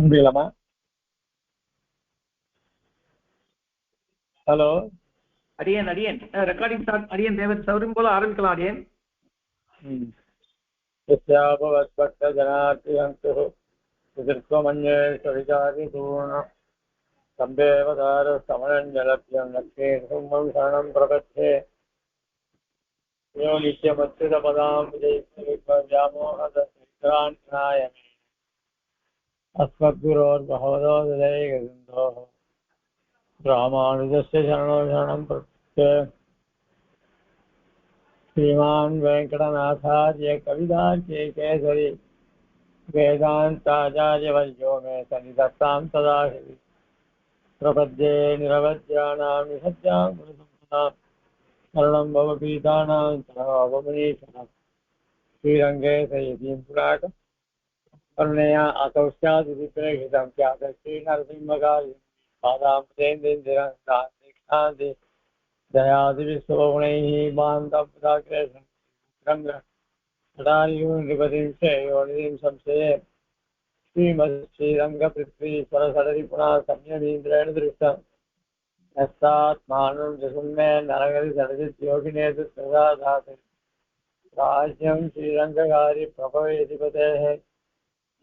முடியலாமா? Hello, அடியேன் அடியேன் recording start. அடியேன் தேவன் சௌரியம் போல ஆரம்பிக்கலாம். அடியேன் சம்பேவதாரம் பிரபத்தே யோ நித்யமத்யுதபதாம் விஜயமோகதாய अस्मद्गुरोर्भगवतोदयैकसिन्धोः रामानुजस्य शरणो शरणं प्रपद्ये। श्रीमान् वेङ्कटनाथार्य कवितार्किकेसरी वेदान्ताचार्यवर्यो मे सन्निधत्तां सदा हृदि प्रपद्ये निरवध्यानां निसज्जां गुरुसम्पदां शरणं भवपीतानां शरणोपमनीषणां श्रीरङ्गे सयतीं पुराट करुणया असौस्यादिप्रेहितं श्रीनरसिंहकार्य पादाम्बुजेन्द्रेन्द्रान्ति दयादिविश्वगुणैः बान्धवदाकृतिं श्रेयोनिधिं संशये श्रीमश्रीरङ्गपृथ्वीश्वरसडरिपुणा संयमीन्द्रेण दृष्टं यस्तात्मानं जसुम्मे नरगतिसडजिद्योगिनेतु सदाधाते राज्यं श्रीरङ्गकारि प्रभवेदिपतेः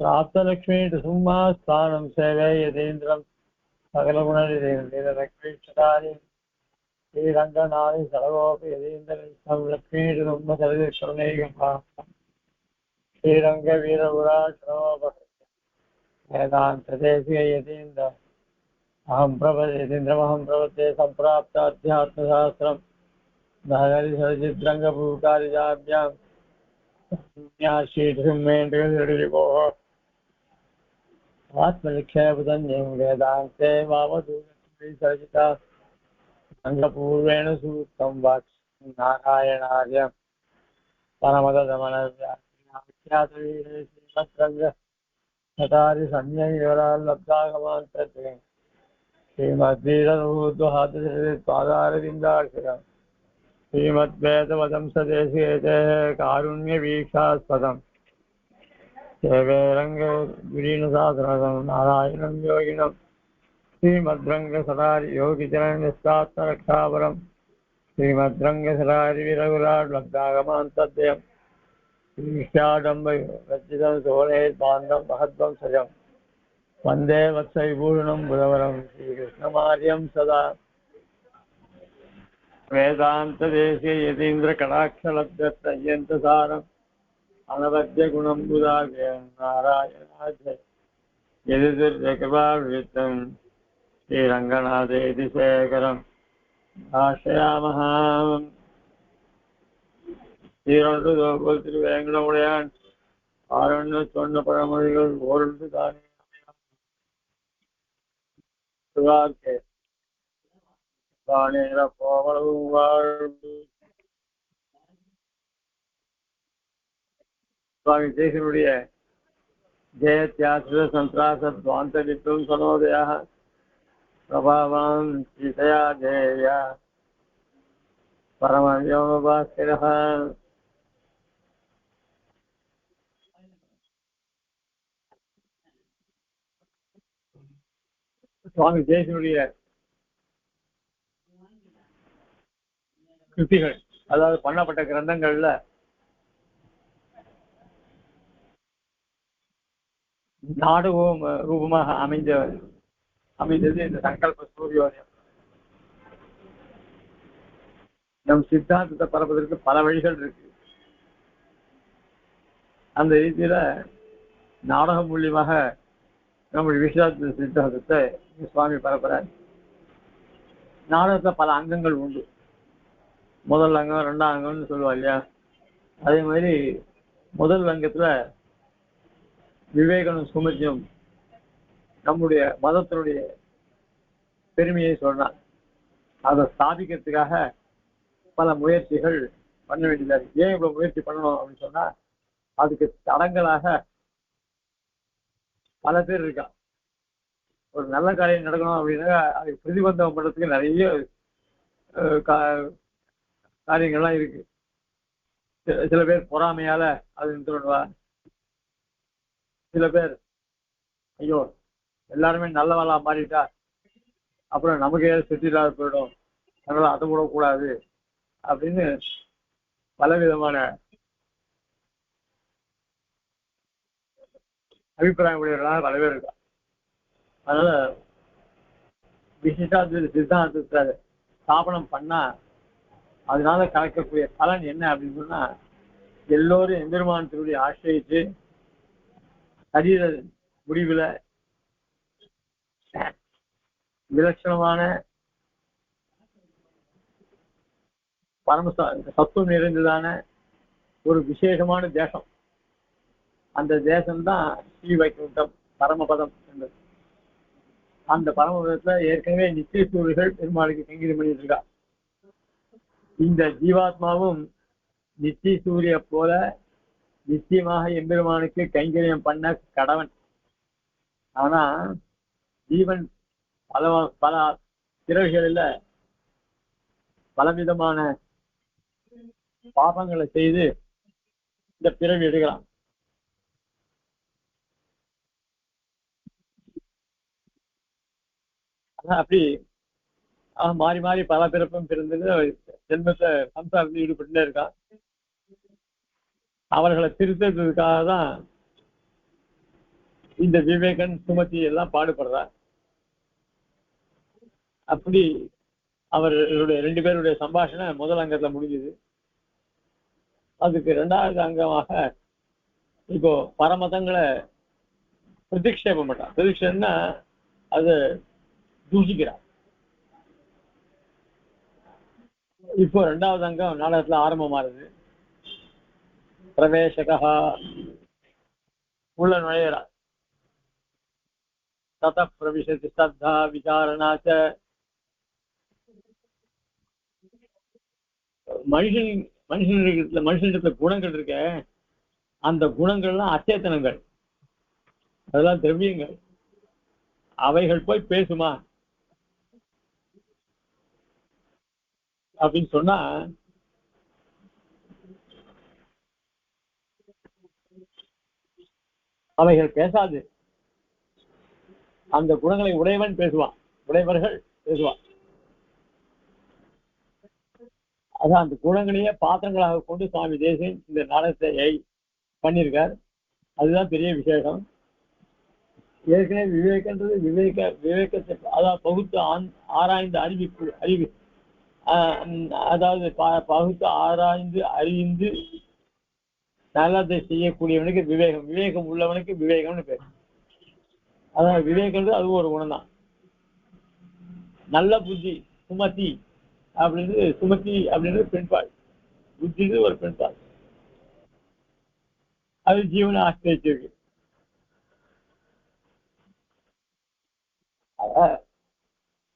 प्राप्तलक्ष्मी सुम्मास्थानं सेवे यतीन्द्रं सकलगुणनिधीन्द्रलक्ष्मीक्षराणि श्रीरङ्गनाथि सर्वोऽपि यतीन्द्रं लक्ष्मीसुम्मसरिशरणैकं श्रीरङ्गवीरपुराश्रमोप वेदान्तदेशीय यतीन्द्र अहं प्रपद्ये सम्प्राप्ताध्यात्मशास्त्रं नगरिसरजिद्रङ्गभूकारिजाभ्यां श्रीमेण्डोः आत्मनिक्षेपदन्यं वेदान्ते वावधूता अङ्गपूर्वेण सूक्तं वाक् नारायणार्य परमदमनव्याख्यातवीरे श्रीमद्रङ्गचटारि संज्ञयोराल्लब्धागमान्तर्ये श्रीमद्वीररूद्वहादपादारविन्दाक्षरं श्रीमद्वेदवदं सदेशेते कारुण्यवीक्षास्पदम् सेवे रङ्गगिरीनसाधनं नारायणं योगिनं श्रीमद्रङ्गसदारि योगिजननिस्तात्मरक्षापरं श्रीमद्रङ्गसदारि विरगुराड्लब्धागमान्तद्वयं श्रीष्टाडम्बरज्जितं सोनेर्बान्धं महद्वं सजं वन्दे वत्सविभूषणं बुधवरं श्रीकृष्णमार्यं सदा वेदान्तदेशे यतीन्द्रकटाक्षलब्धत्रय्यन्तसारम् अनवद्य गुणं बुधाग्य नारायणाद्य यदिर्कृपावृत्तं श्रीरङ्गनाथेति शेखरं आश्रयामः. श्रीरङ्गदोपुल திருவேங்கடமுடையான் ஆரண்ய சொன்ன பழமொழிகள் ஓரொன்று தானே சுவாக்கே தானேற போவளவும் வாழ்வு. சுவாமி தேசிகனுடைய ஜெயத்யாசிர சந்திராசத்வாந்த விப்ரம் சனோதயா பிரபாவான் சீதையா தேயா பரமயோகபாஸ்கரः. சுவாமி தேசிகனுடைய கிருத்திகள், அதாவது பண்ணப்பட்ட கிரந்தங்கள்ல நாடகம் ரூபமாக அமைந்தது இந்த சங்கல்ப சூரியோதயம். நம் சித்தாந்தத்தை பரப்பதற்கு பல வழிகள் இருக்கு. அந்த ரீதியில நாடகம் மூலியமாக நம்முடைய விஸ்வாச சித்தாந்தத்தை சுவாமி பரப்புறார். நாடகத்துல பல அங்கங்கள் உண்டு. முதல் அங்கம், ரெண்டாம் அங்கம்னு சொல்லுவா இல்லையா? அதே மாதிரி முதல் அங்கத்துல விவேகனும் சுமத்தியும் நம்முடைய மதத்தினுடைய பெருமையை சொன்னார். அதை ஸ்தாபிக்கிறதுக்காக பல முயற்சிகள் பண்ண வேண்டியதாக. ஏன் இவ்வளவு முயற்சி பண்ணணும் அப்படின்னு சொன்னா, அதுக்கு தடங்களாக பல பேர் இருக்கா. ஒரு நல்ல காரியம் நடக்கணும் அப்படின்னா அதுக்கு பிரதிபந்தம் பண்றதுக்கு நிறைய காரியங்கள்லாம் இருக்கு. சில பேர் பொறாமையால அது நிறுவா, சில பேர் ஐயோ எல்லாருமே நல்லவளா மாறிட்டா அப்புறம் நமக்கு ஏதாவது சுற்றி இல்லாத போயிடும், அதனால அதை விடக்கூடாது அப்படின்னு பலவிதமான அபிப்பிராயம் உடையவர்களாக பல பேர் இருக்கா. அதனால விசிஷ்டாத்வைத சித்தாந்தத்தை ஸ்தாபனம் பண்ணா அதனால கலக்கக்கூடிய பலன் என்ன அப்படின்னு சொன்னா, எல்லோரும் எம்பெருமானத்தினுடைய ஆசிரியத்து சரீர முடிவுல விலட்சணமான பரம சத்துவம் நிறைந்ததான ஒரு விசேஷமான தேசம். அந்த தேசம்தான் ஸ்ரீ வைகுண்டம் பரமபதம் என்பது. அந்த பரமபதத்துல ஏற்கனவே நித்திய சூரியர்கள் பெருமாளுக்கு கைங்கரியம் பண்ணிட்டு இருக்கா. இந்த ஜீவாத்மாவும் நித்திய சூரிய போல நிச்சயமாக எம்பெருமானுக்கு கைங்கரியம் பண்ண கடவன். ஆனா ஜீவன் பல பல பிறவிகளில் பலவிதமான பாபங்களை செய்து இந்த பிறவி எடுக்கலாம். அப்படி மாறி மாறி பல பிறப்பும் பிறந்தது ஜென்மத்தை சம்சாரத்தில் ஈடுபட்டுட்டே இருக்கான். அவர்களை திருத்ததுக்காக தான் இந்த விவேகன் சுமதி எல்லாம் பாடுபடுறார். அப்படி அவர்களுடைய 2 பேருடைய சம்பாஷணை முதல் அங்கத்துல முடிஞ்சது. அதுக்கு 2வது அங்கமாக இப்போ பரமதங்களை பிரதிக்ஷேபம் பண்றான். பிரதிக்ஷேபம்னா அது தூஷிக்கிறார். இப்போ 2வது அங்கம் நாடகத்துல ஆரம்பமாறுது. பிரவேசகா உள்ள நுழைகிறார். தத பிரவிசதி ஸ்ரத்தா விசாரணாச்ச. மனுஷனிடத்துல குணங்கள் இருக்க, அந்த குணங்கள்லாம் அச்சேத்தனங்கள், அதெல்லாம் திரவியங்கள். அவைகள் போய் பேசுமா அப்படின்னு சொன்னா அவைகள் பேசாது. அந்த குணங்களை உடையவன் பேசுவான், உடையவர்கள் பேசுவான். அதான் அந்த குணங்களையே பாத்திரங்களாக கொண்டு சுவாமி தேசிகன் இந்த நாடகத்தை பண்ணியிருக்கார். அதுதான் பெரிய விசேஷம். ஏற்கனவே விவேகன்றது விவேகத்தை அதாவது பகுத்து ஆராய்ந்து அறிவு அதாவது பகுத்து ஆராய்ந்து அறிந்து நல்லதை செய்யக்கூடியவனுக்கு விவேகம், விவேகம் உள்ளவனுக்கு விவேகம்னு பேர். அதான் விவேகன்றது அது ஒரு குணம் தான். நல்ல புத்தி சுமதி அப்படின்றது, சுமதி அப்படின்றது பெண்பாள், புத்தி ஒரு பெண்பாள், அது ஜீவனை ஆசிரியச்சிருக்கு.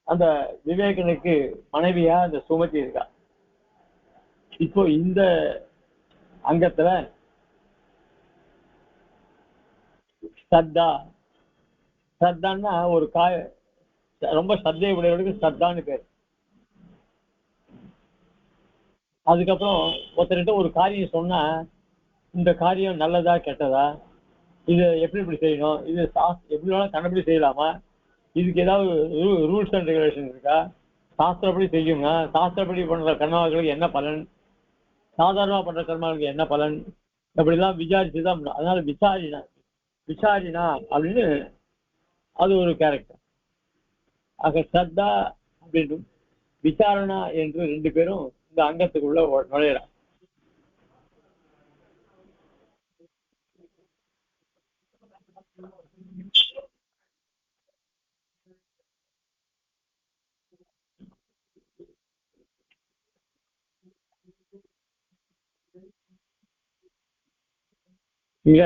அந்த விவேகனுக்கு மனைவியா அந்த சுமதி இருக்கா. இப்போ இந்த அங்கத்துல சத்தான்னா ஒரு ரொம்ப சத்தை உடையவர்களுக்கு சத்தான்னு பேர். அதுக்கப்புறம் ஒருத்தர்கிட்ட ஒரு காரியம் சொன்னா, இந்த காரியம் நல்லதா கெட்டதா, இது எப்படி செய்யணும், இது எப்படி வேணாலும் கண்டபடி செய்யலாமா, இதுக்கு ஏதாவது ரூல்ஸ் அண்ட் ரெகுலேஷன் இருக்கா, சாஸ்திரப்படி செய்யுங்க, சாஸ்திரப்படி பண்ற கர்மாக்களுக்கு என்ன பலன், சாதாரணமா பண்ற கர்மாக்களுக்கு என்ன பலன், அப்படிலாம் விசாரிச்சுதான். அதனால விசாரினா அப்படின்னு அது ஒரு கேரக்டர். ஆக சத்தா அப்படின்னு விசாரணா என்று 2 பேரும் இந்த அங்கத்துக்குள்ள நுழையிறார். இங்க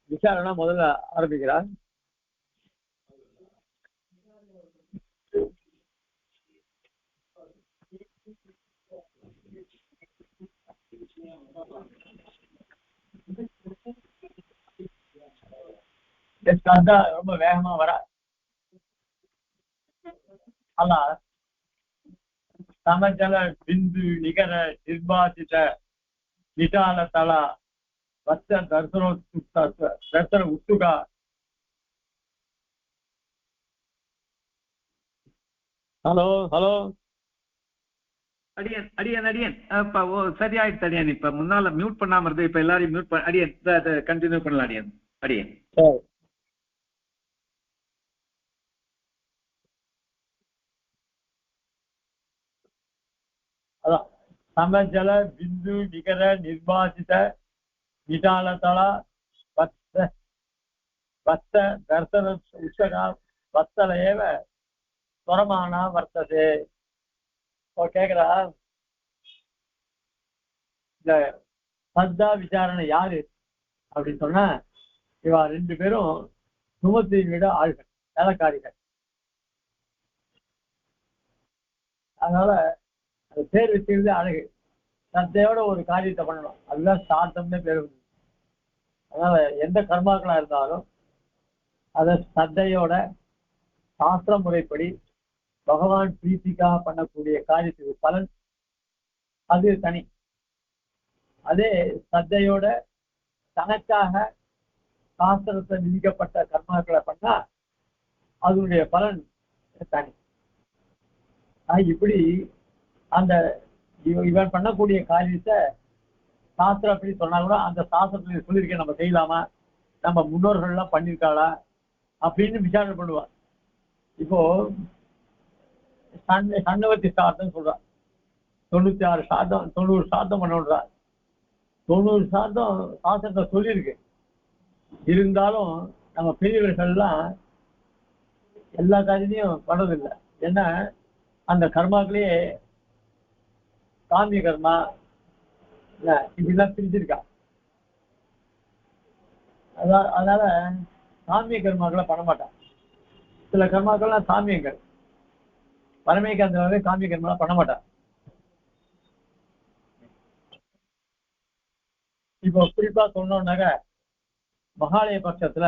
விசாரணா முதல்ல ஆரம்பிக்கிறார். ரொம்ப வேகமா வர ஆனா சமஜல பிந்து நிகர நிர்பாசித நிதான தலா வத்த தர்சன உத்துகா. ஹலோ ஹலோ அடியன் அடியன் அடியன் இப்ப சரியாயிடுச்சு அடியன். இப்ப முன்னால மியூட் பண்ணாம இருந்து இப்ப எல்லாரையும் மியூட் பண்ண அடியன் கண்டினியூ பண்ணலாம் அடியன். அடியன் சரி. அதான் சமஜல பிந்து நிகர நிர்வாசித விசாலதள வத்த வத்த தர்சன உஷகா வத்தல ஏவ ஸ்வரமானா வர்த்ததே. கேக்குறா? இந்த சத்தா விசாரணை யாரு அப்படின்னு சொன்னா இவா 2 பேரும் சுமத்தியை விட ஆள்கள், வேலைக்காரிகள். அதனால அந்த பேர் வச்சுக்கிறது அழகு. சத்தையோட ஒரு காரியத்தை பண்ணணும், அதுதான் சாத்தம்னு பேர். அதனால எந்த கர்மாக்களா இருந்தாலும் அதை சத்தையோட சாஸ்திர முறைப்படி பகவான் பிரீத்திக்காக பண்ணக்கூடிய காரியத்துக்கு பலன் அது தனி. அதே சத்தையோட தனக்காக சாஸ்திரத்தை விதிக்கப்பட்ட கர்மாக்களை பண்ணா அதனுடைய பலன் தனி. இப்படி அந்த இவன் பண்ணக்கூடிய காரியத்தை சாஸ்திரம் அப்படி சொன்னா கூட அந்த சாஸ்திரத்துல சொல்லியிருக்கேன், நம்ம செய்யலாமா, நம்ம முன்னோர்கள் எல்லாம் பண்ணியிருக்காளா அப்படின்னு விசாரணை பண்ணுவான். இப்போ சன்னவத்தி சாதம் சொல்றான், 96 சாதம் 90 சாதம் பண்ணுறா. 90 சாதம் சாஸ்திரத்தை சொல்லியிருக்கு. இருந்தாலும் நம்ம பெரியவர்கள்லாம் எல்லா காரியத்தையும் பண்றதில்லை. ஏன்னா அந்த கர்மாக்களே காமிய கர்மா இப்படிலாம் பிரிச்சிருக்கா. அதனால காமிய கர்மாக்களை பண்ண மாட்டான். சில கர்மாக்கள்லாம் காமியங்கள், பரமேகாந்தவே காமிய கர்மாலாம் பண்ண மாட்டான். இப்போ குறிப்பா சொன்னோம்னாக்க மகாலய பட்சத்துல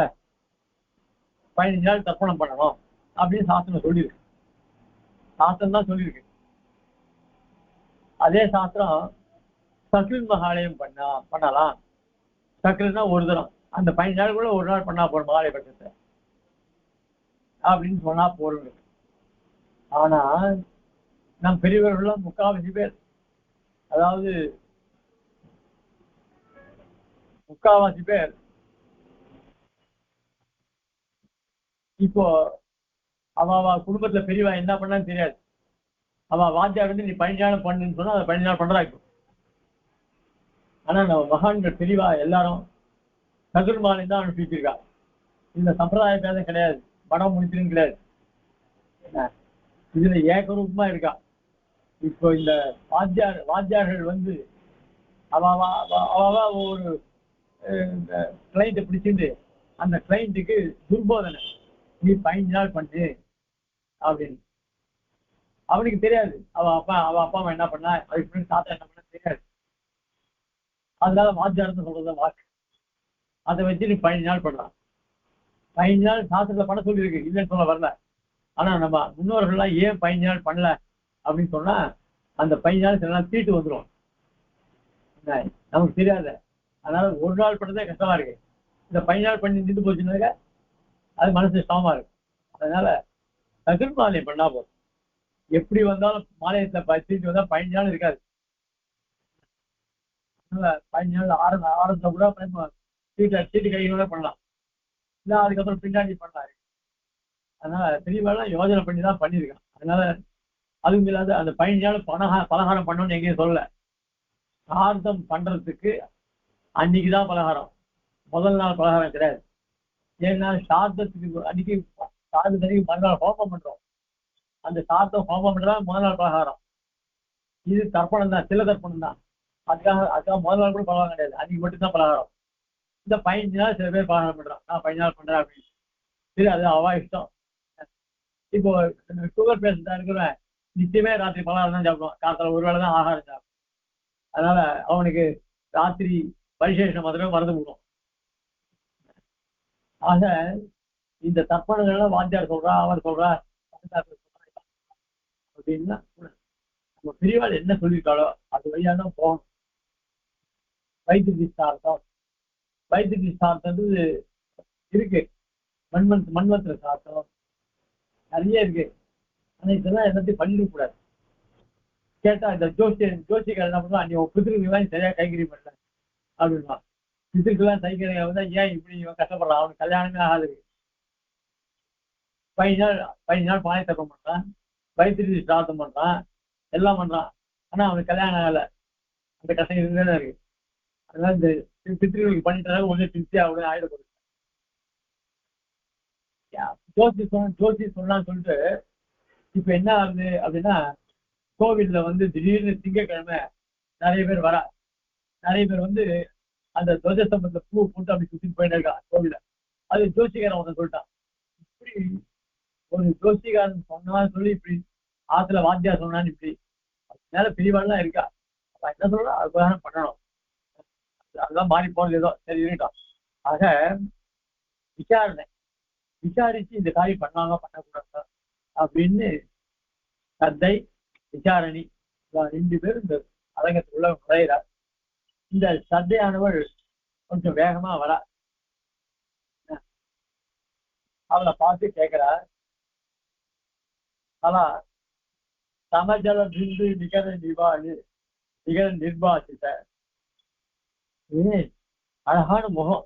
15 நாள் தர்ப்பணம் பண்ணணும் அப்படின்னு சாஸ்திரம் சொல்லியிருக்கு. சாஸ்திரம் தான் சொல்லியிருக்கு. அதே சாஸ்திரம் சக்ரின் மகாலயம் பண்ணலாம். சக்ரன்னா ஒரு தரம், அந்த 15 நாளுக்குள்ள ஒரு நாள் பண்ணா போறோம் மகாலய பட்சத்தை அப்படின்னு சொன்னா போறது. ஆனா நம் பெரியவர்கள் 3/4 பேர், அதாவது 3/4 பேர் இப்போ அவ குடும்பத்துல பெரியவா என்ன பண்ணான்னு தெரியாது. அவ வாத்தியார் வந்து நீ 15 நாள் பண்ணுன்னு சொன்னா அதை 15 நாள் பண்றா இருக்கும். ஆனா நம்ம மகான்கள் பெரியவா எல்லாரும் சதுர்மாலையும் தான் அனுப்பிச்சிருக்கா. இந்த சம்பிரதாய பேதம் கிடையாது, படம் முடிச்சிருன்னு கிடையாது. இதுல ஏகரூபமா இருக்கா. இப்போ இந்த வாத்தியார்கள் வந்து அவ ஒரு கிளைண்ட்டை பிடிச்சிட்டு அந்த கிளைண்ட்டுக்கு துர்போதனை, நீ 15 நாள் பண்ணு அப்படின்னு. அவனுக்கு தெரியாது அவ அப்பா அம்மா என்ன பண்ணா, அதுக்கு தாத்தா என்ன பண்ண தெரியாது. அதனால வாத்தியாரத்தை சொல்றத வாக்கு, அதை வச்சு நீ 15 நாள் பண்ணலாம். 15 நாள் சாஸ்திரத்துல பண்ண சொல்லியிருக்கு, இல்லைன்னு சொல்ல வரல. ஆனா நம்ம முன்னோர்கள்லாம் ஏன் 15 நாள் பண்ணல அப்படின்னு சொன்னா அந்த 15 நாள் சில நாள் தீட்டு வந்துடும், நமக்கு தெரியாது. அதனால ஒரு நாள் பண்ணதே கஷ்டமா இருக்கு. இந்த 15 நாள் பண்ணி நின்று போச்சுன்னாக்க அது மனசு சமமா இருக்கு. அதனால சகுர்மாலை பண்ணா போதும். எப்படி வந்தாலும் மாலயத்துல தீட்டு வந்தா 15 நாள் இருக்காது. அதனால 15 நாள் ஆரம்பத்தை கூட தீட்டு கையோட பண்ணலாம், இல்ல அதுக்கப்புறம் பின்னாடி பண்ணாரு. அதனால பெரியவாள் யோஜனை பண்ணி தான் பண்ணியிருக்கான். அதனால அதுவும் இல்லாத அந்த 15 நாள் பலகாரம் பண்ணணும்னு எங்கேயும் சொல்லல. சார்த்தம் பண்றதுக்கு அன்னைக்குதான் பலகாரம், முதல் நாள் பலகாரம் கிடையாது. ஏன்னா சார்த்தத்துக்கு அன்னைக்கு சார்த்தத்துக்கு மறுநாள் ஹோமம் பண்றோம். அந்த சார்த்தம் ஹோமம் பண்றதா முதல் நாள் பலகாரம். இது தர்ப்பணம் தான், சில தர்ப்பணம் தான். அதுக்காக முதல் நாள் கூட பலகாரம் கிடையாது, அன்னைக்கு மட்டும்தான் பலகாரம். இந்த 15 நாள் சில பேர் பலகாரம் பண்றான், நான் 15 நாள் பண்றேன் அப்படின்னு. சரி, அது அவா இஷ்டம். இப்போ சுகர் பேஷண்டா இருக்கிறவன் நிச்சயமே ராத்திரி பலகாரம் தான் சாப்பிடுவான், காலத்துல ஒரு வேளை தான் ஆகாரம் சாப்பிடும். அதனால அவனுக்கு ராத்திரி பரிசேஷம் மாத்திரமே மறந்து போடும். ஆக இந்த தர்ப்பணங்கள்லாம் வாத்தியார் சொல்றா, அவர் சொல்றா அப்படின்னா நம்ம பெரியவாள் என்ன சொல்லியிருக்காளோ அது வழியா தான் போகணும். வைத்திய சார்த்தம் வைத்திய சாஸ்திரம்ன்றது இருக்கு, மண்வத்திர சாஸ்திரம் நிறைய இருக்கு. ஆனா இதெல்லாம் எல்லாத்தையும் பண்ணிட கூடாது. கேட்டா இந்த ஜோசியக்காரர் என்ன பண்ணுவா, நீ பித்திருக்கெல்லாம் சரியா கைகறி பண்ணல அப்படின்னா, பித்திருக்கெல்லாம் கைகறி வந்தா ஏன் இப்படி இவன் கஷ்டப்படுறான், அவனுக்கு கல்யாணமே ஆகாது. 15 நாள் பானை தப்பம் பண்றான், வைத்திரி சிராதம் பண்றான், எல்லாம் பண்றான். ஆனா அவனுக்கு கல்யாணம் ஆகல. அந்த கஷ்டம் இருந்துதானே இருக்கு. அதனால இந்த பித்திரிகளுக்கு பண்ணிட்டாலும் ஒண்ணு திருப்தி ஆகுது ஆயிடக்கூடாது. ஜோசி சொன்னான்னு சொல்லிட்டு இப்ப என்ன ஆகுது அப்படின்னா, கோவில்ல வந்து திடீர்னு திங்கட்கிழமை நிறைய பேர் வரா. நிறைய பேர் வந்து அந்த துவஜஸ்தம்பத்துல பூ போட்டு அப்படி சுத்திட்டு போயிட்டு இருக்கா கோவில. அது ஜோசிகாரன் ஒன்று சொல்லிட்டான். இப்படி ஒரு ஜோசிகாரன் சொன்னான்னு சொல்லி இப்படி ஆத்துல வாத்தியா சொன்னான்னு இப்படி மேல பிரிவாள்லாம் இருக்கா. அப்ப என்ன சொல்றோம், அதுதான் பண்ணணும். அதெல்லாம் மாறி போனது ஏதோ சரி இருக்கட்டும். ஆக விசாரிச்சு இந்த காரியம் பண்ணாங்க பண்ணக்கூடாது அப்படின்னு சத்தை விசாரணி 2 பேரும் இந்த அரங்கத்துக்குள்ள நுழைகிறார். இந்த சத்தையானவள் கொஞ்சம் வேகமா வரா. அவளை பார்த்து கேட்கிறார், ஆனா சமஜல பிந்து நிகர நிர்வாசித்த அழகான முகம்,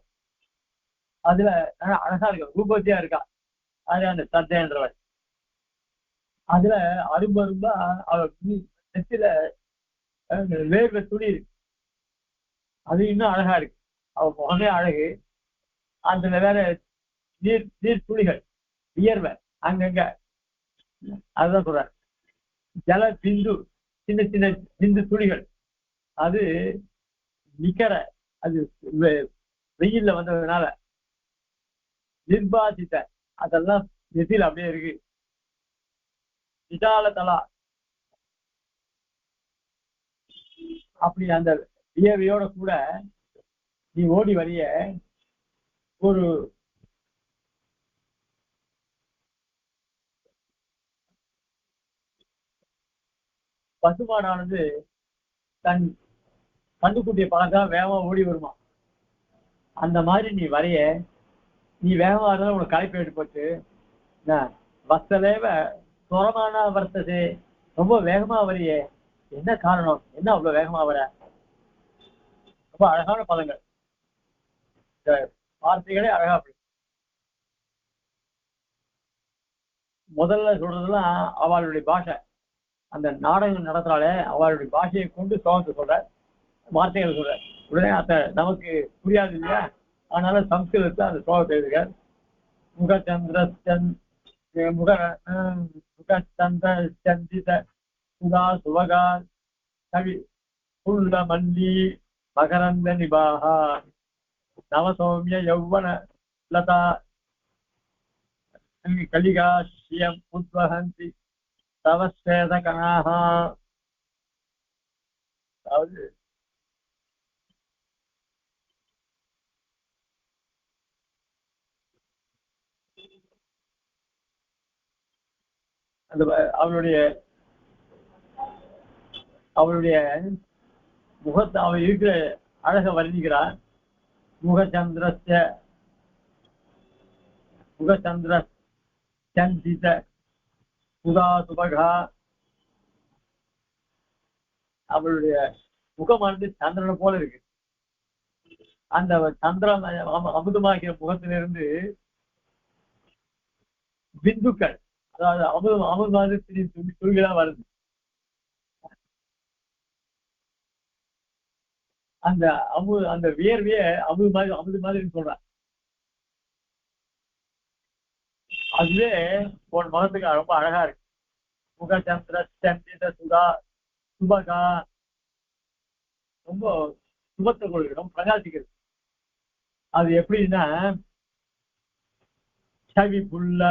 அதுல அழகா இருக்கா, ரூபத்தியா இருக்கா. அது அந்த சத்தைன்றவள். அதுல அரும்பா அவள் நெத்தில வேர்வை துணி இருக்கு, அது இன்னும் அழகா இருக்கு. அவள் முகமே அழகு. அதுல வேற நீர் துளிகள், வியர்வை அங்கங்க. அதுதான் சொல்ற ஜல பிந்து, சின்ன சின்ன பிந்து துளிகள். அது நிக்கற, அது வெயில்ல வந்ததுனால நிர்பாசித்த, அதெல்லாம் நெத்தில அப்படியே இருக்கு. விசால தலா, அப்படி அந்த வியர்வையோட கூட நீ ஓடி வரிய ஒரு பசுமாடானது தன் கண்டுக்குட்டியை பார்த்தா வேகமா ஓடி வருமா. அந்த மாதிரி நீ வரைய, நீ வேகமா இருந்தாலும் உனக்கு களைப்பு ஏற்பட்டு வசலேவ சுரமான வர்த்தது, ரொம்ப வேகமா வரைய, என்ன காரணம், என்ன அவ்வளவு வேகமா வர. ரொம்ப அழகான பதங்கள், இந்த வார்த்தைகளே அழகா. முதல்ல சொல்றதுலாம் அவளுடைய பாஷை, அந்த நாடகம் நடத்துறாளே அவளுடைய பாஷையை கொண்டு சோகத்தை சொல்ற, வார்த்தைகளை சொல்ற. உடனே அத நமக்கு புரியாது இல்லையா, அதனால சம்ஸ்கிருதத்தை அந்த சோகத்தை எழுதுக. முகச்சந்திர சந்தித சுதா சுவகா கவி புல்ல மல்லி மகரந்த நிபாகா நவசௌமிய யௌவன லதா கலிகா ஸ்ரீயம் உத்வஹந்தி தவஸ்வேத கணாஹா. அதாவது அந்த அவளுடைய முகத்தை, அவள் இருக்கிற அழக வர்ணிக்கிறார். முகச்சந்திர சந்தித சுதா சுபகா, அவளுடைய முகமானது சந்திரனை போல இருக்கு. அந்த சந்திரன் அமுதமாகிற முகத்திலிருந்து பிந்துக்கள், அதாவது அமுது மாதிரி துளிகளா வருது. அந்த அந்த வியர்வைய அமுது மாதிரி சொல்றான். அதுவே உன் முகத்துக்கு ரொம்ப அழகா இருக்கு. முகச்சந்திர சந்தித சுதா சுபகா, ரொம்ப சுபத்தை கொள்கை, ரொம்ப பிரகாசிக்கிறது. அது எப்படின்னா, சவி புல்ல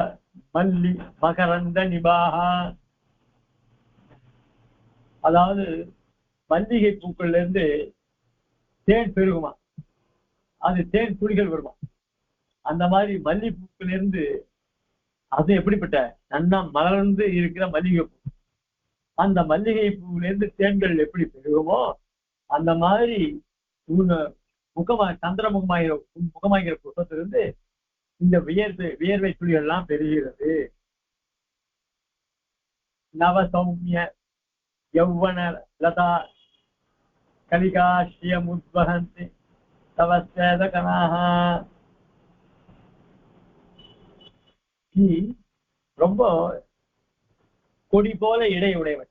மல்லி மகரந்த நிபாகா, அதாவது மல்லிகை பூக்கள்ல இருந்து தேன் பெருகுமா, அது தேன் துளிகள் வருமா. அந்த மாதிரி மல்லிகை பூக்கள் இருந்து, அது எப்படிப்பட்ட நன்னா மலர்ந்து இருக்கிற மல்லிகை பூ, அந்த மல்லிகை பூவில இருந்து தேன்கள் எப்படி பெருகுமோ அந்த மாதிரி முகமாகிற புஷ்பத்திலிருந்து இந்த வியர்வை துளிகள் எல்லாம் பெறுகிறது. நவ சௌமிய யௌவன லதா கலிகாஷ்யமுத்வஹந்தி தவ சேதகனாஹ. நீ ரொம்ப கொடி போல இடை உடையவன்,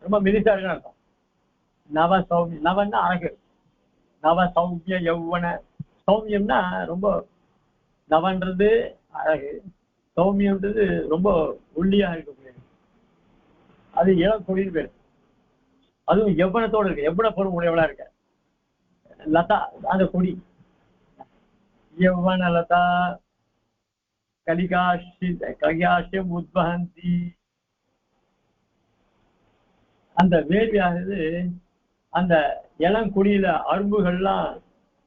ரொம்ப மெலிசா இருக்குன்னு அர்த்தம். நவ சௌமிய, நவன்னா அழகு. நவ சௌமிய யௌவன, சௌமியம்னா ரொம்ப, நவன்றது அழகு, சௌமியம்ன்றது ரொம்ப ஒல்லியா இருக்கக்கூடியது. அது இளம் கொடின்னு பேரு. அதுவும் எவ்வளத்தோடு இருக்கு, எவ்வளவு பொருள் உடையவளா இருக்க. லதா அந்த கொடி, யௌவன லதா கலிகாஷ்யம் உத்வஹந்தி. அந்த வேர்வையானது அந்த இளங்குடியில அரும்புகள்லாம்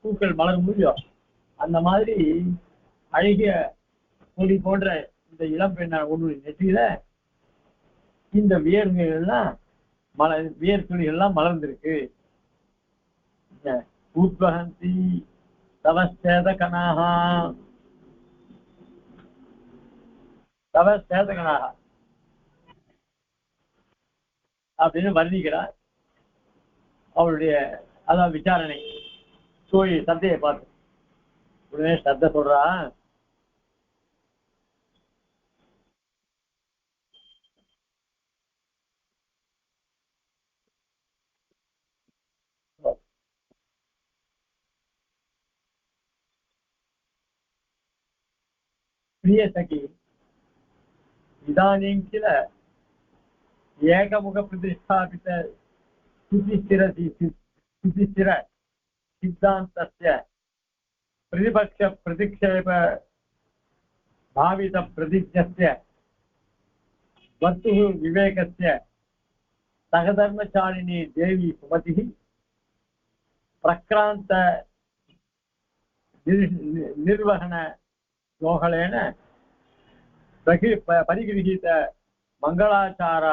பூக்கள் மலரும் முடியும், அந்த மாதிரி அழகிய கொடி போன்ற இந்த இளம் பெண்ண ஒன்று நெற்றியில இந்த வியர்வைகள்லாம் வியர்த்துளிகள்லாம் மலர்ந்திருக்கு. உத்வஹந்தி தவ சேதகனாஹா, தவ சேதகனாஹா அப்படின்னு வர்ணிக்கிறார். அவருடைய அதான் விசாரணை தோழி சத்தையை பார்த்து உடனே சத்த சொல்றா, பிரிய சகி இதானீம் கில ஏகமுக பிரதிஷ்டாபித சுதிஸ்திர சித்தாந்தஸ்ய பிரதிபக்ஷ பிரதிக்ஷேப பாவித பிரதிஜ்ஞஸ்ய வர்த்துஹு விவேகஸ்ய சகதர்மசாலினி தேவி சுமதிஹி பிரக்ராந்த நிர்வகண யோகலேன பரிகிரஹீத மங்களாச்சார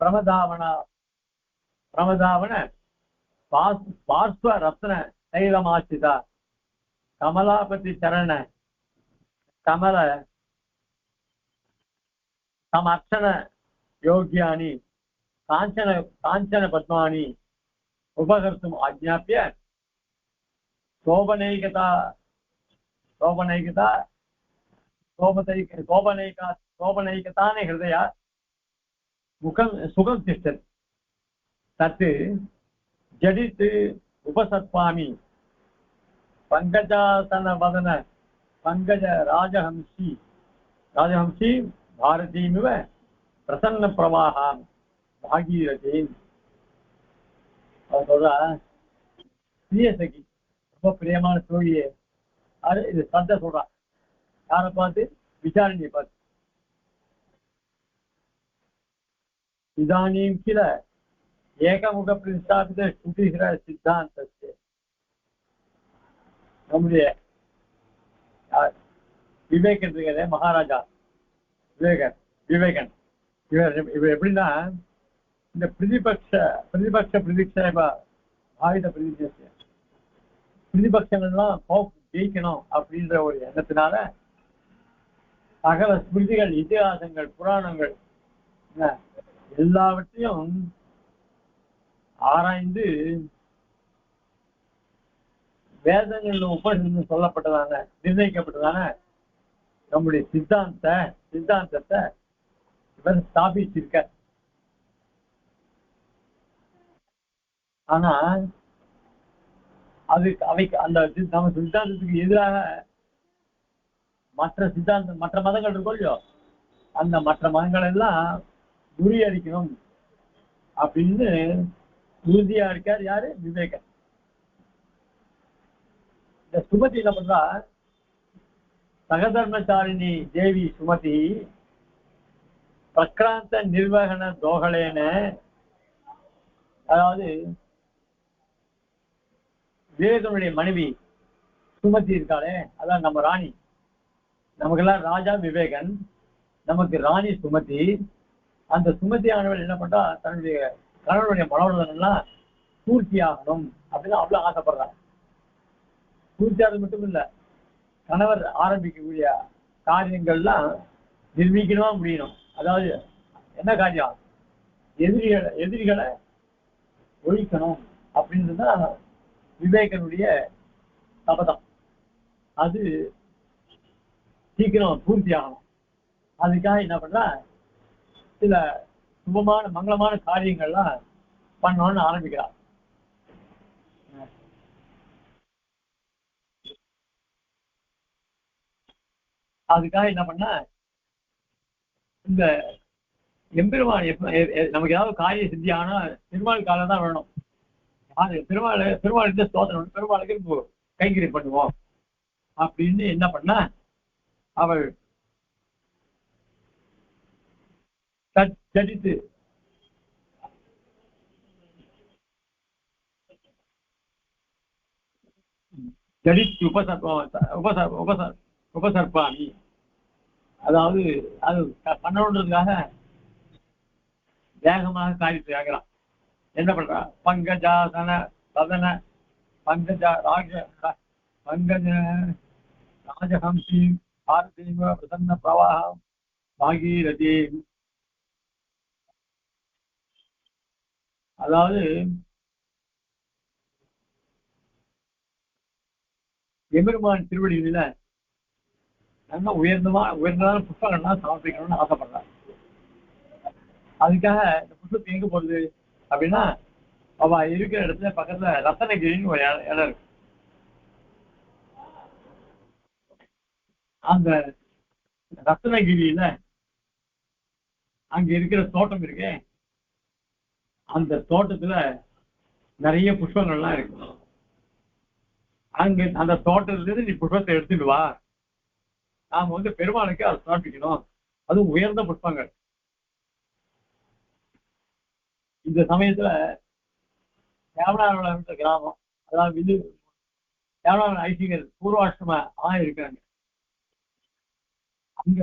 பிரமதாவன பார்ஸ்வ ரத்ன தைலமாசிதா கமலாபதி சரண கமல சமர்ச்சன யோகியானி காஞ்சன பத்மானி உபகர்த்தும் ஆஜ்ஞாபிய சோபனைகதானே ஹிருதயா சுகம் திஷ்டத் தத் ஜடித் உபசர்ப்பாமி பங்கஜாசன வதன பங்கஜ ராஜஹம்சி பாரதீமிவ பிரசன்ன பிரவாகம் பாகீரதி. அவர் சொல்றா, பிரியசகி ரொம்ப பிரியமான தோழியே. அது இது சத்த சொல்றான், யாரை பார்த்து? விசாரணியை பார்த்து. இதானீம் கில ஏகமுக பிரதிஷ்டாபித சுதிகிற சித்தாந்தத்தை நம்முடைய விவேகன் மகாராஜா விவேகன் இவர் எப்படின்னா, இந்த பிரதிபக்ஷ பிரதிக்ஷேப ஆயுத பிரதிபக்ஷங்கள்லாம் ஜெயிக்கணும் அப்படின்ற ஒரு எண்ணத்தினால சகல ஸ்மிருதிகள், இதிகாசங்கள், புராணங்கள் எல்லாவற்றையும் ஆராய்ந்து வேதங்கள் உபநிஷத்தில் சொல்லப்பட்டதான நிர்ணயிக்கப்பட்டதான நம்முடைய சித்தாந்தத்தை இவர் ஸ்தாபிச்சிருக்க. ஆனா அவைக்கு அந்த நம்ம சித்தாந்தத்துக்கு எதிராக மற்ற மதங்கள் இருக்கும் இல்லையோ, அந்த மற்ற மதங்கள் எல்லாம் முறியடிக்கணும் அப்படின்னு உறுதியா இருக்கார். யாரு? விவேகன். இந்த சுமதி என்ன பண்றா, சகதர்மசாலினி தேவி சுமதி பிரக்ராந்த நிர்வகண தோகலேன, அதாவது விவேகனுடைய மனைவி சுமதி இருக்காளே, அதான் நம்ம ராணி. நமக்கெல்லாம் ராஜா விவேகன், நமக்கு ராணி சுமதி. அந்த சுமதியானவள் என்ன பண்றா, தன்னுடைய கணவனுடைய மனோரதங்கள்லாம் பூர்த்தி ஆகணும் அப்படின்னு அவ்வளவு ஆசைப்படுறாங்க. பூர்த்தியானது மட்டும் இல்ல, கணவர் ஆரம்பிக்கக்கூடிய காரியங்கள்லாம் நிர்வகிக்கணுமா முடியணும். அதாவது என்ன காரியம், எதிரிகளை ஒழிக்கணும் அப்படின்றதுதான் விவேகனுடைய சபதம். அது சீக்கிரம் பூர்த்தி ஆகணும். அதுக்காக என்ன பண்றா, சில சுபமான மங்களமான காரியங்கள்லாம் பண்ணணும்னு ஆரம்பிக்கிறார். அதுக்காக என்ன பண்ண, இந்த எம்பெருமான் நமக்கு ஏதாவது காரிய சித்தி ஆனா பெருமாள் காலம் தான் வேணும். அது பெருமாளுக்கு ஸ்தோத்திரம், பெருமாளுக்கு கைங்கறி பண்ணுவோம் அப்படின்னு என்ன பண்ண, அவள் ஜடித்து ஜடித்து உபசர்ப்பாணி, அதாவது அது பண்ணணுன்றதுக்காக வேகமாக காரியத்தை ஆகிறான். என்ன பண்றா, பங்கஜாசன சதன பங்கஜ ராஜஹம்சி பாரதீவ பிரசன்ன பிரவாகம் பாகீரதி. அதாவது எம்பெருமான் திருவடிகளில நல்ல உயர்ந்ததான புத்தகங்கள்லாம் சமர்ப்பிக்கணும்னு ஆசைப்படுறாங்க. அதுக்காக இந்த புத்தகத்தை எங்க போடுது அப்படின்னா, அவ இருக்கிற இடத்துல பக்கத்துல ரத்தனகிரின்னு ஒரு இடம் இருக்கு. அந்த ரத்னகிரியில அங்க இருக்கிற தோட்டம் இருக்கு. அந்த தோட்டத்துல நிறைய புஷ்பங்கள்லாம் இருக்கு. அங்க அந்த தோட்டத்திலிருந்து நீ புஷ்பத்தை எடுத்துட்டு வா, நாம பெருமாளுக்கு அதை சமர்ப்பிக்கணும். அதுவும் உயர்ந்த புஷ்பங்கள். இந்த சமயத்துல தேவனாரோட கிராமம், அதாவது தேவனாரோட ஐசிங்கர் பூர்வாஷ்டம இருக்காங்க. அங்க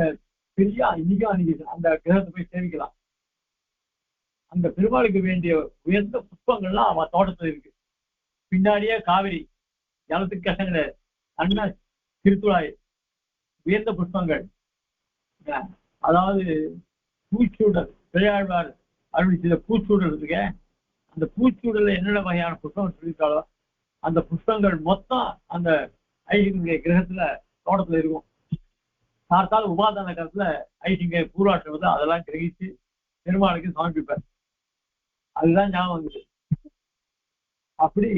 பெரிய அன்னைக்கு அந்த கிரகத்தை போய் சேவிக்கலாம். அந்த பெருமாளுக்கு வேண்டிய உயர்ந்த புஷ்பங்கள்லாம் அவன் தோட்டத்துல இருக்கு. பின்னாடியே காவிரி, ஜலத்துக்கு கஷ்டம் கிடையாது. அண்ணா திருத்துழாய், உயர்ந்த புஷ்பங்கள். அதாவது பூச்சூடல், பெரியாழ்வார் அருள் செய்த பூச்சூடல் இருக்கு. அந்த பூச்சூடல்ல என்னென்ன வகையான புஷ்பங்கள் சொல்லியிருக்காளோ அந்த புஷ்பங்கள் மொத்தம் அந்த ஐசிங்க கிரகத்துல தோட்டத்துல இருக்கும். பார்த்தால் உபாதான காலத்துல ஐசிங்க பூர்வாஷ்டம் அதெல்லாம் கிரகிச்சு பெருமாளுக்கு சமர்ப்பிப்பார். அதுதான் ஞாபகம் வந்துச்சு. அப்படி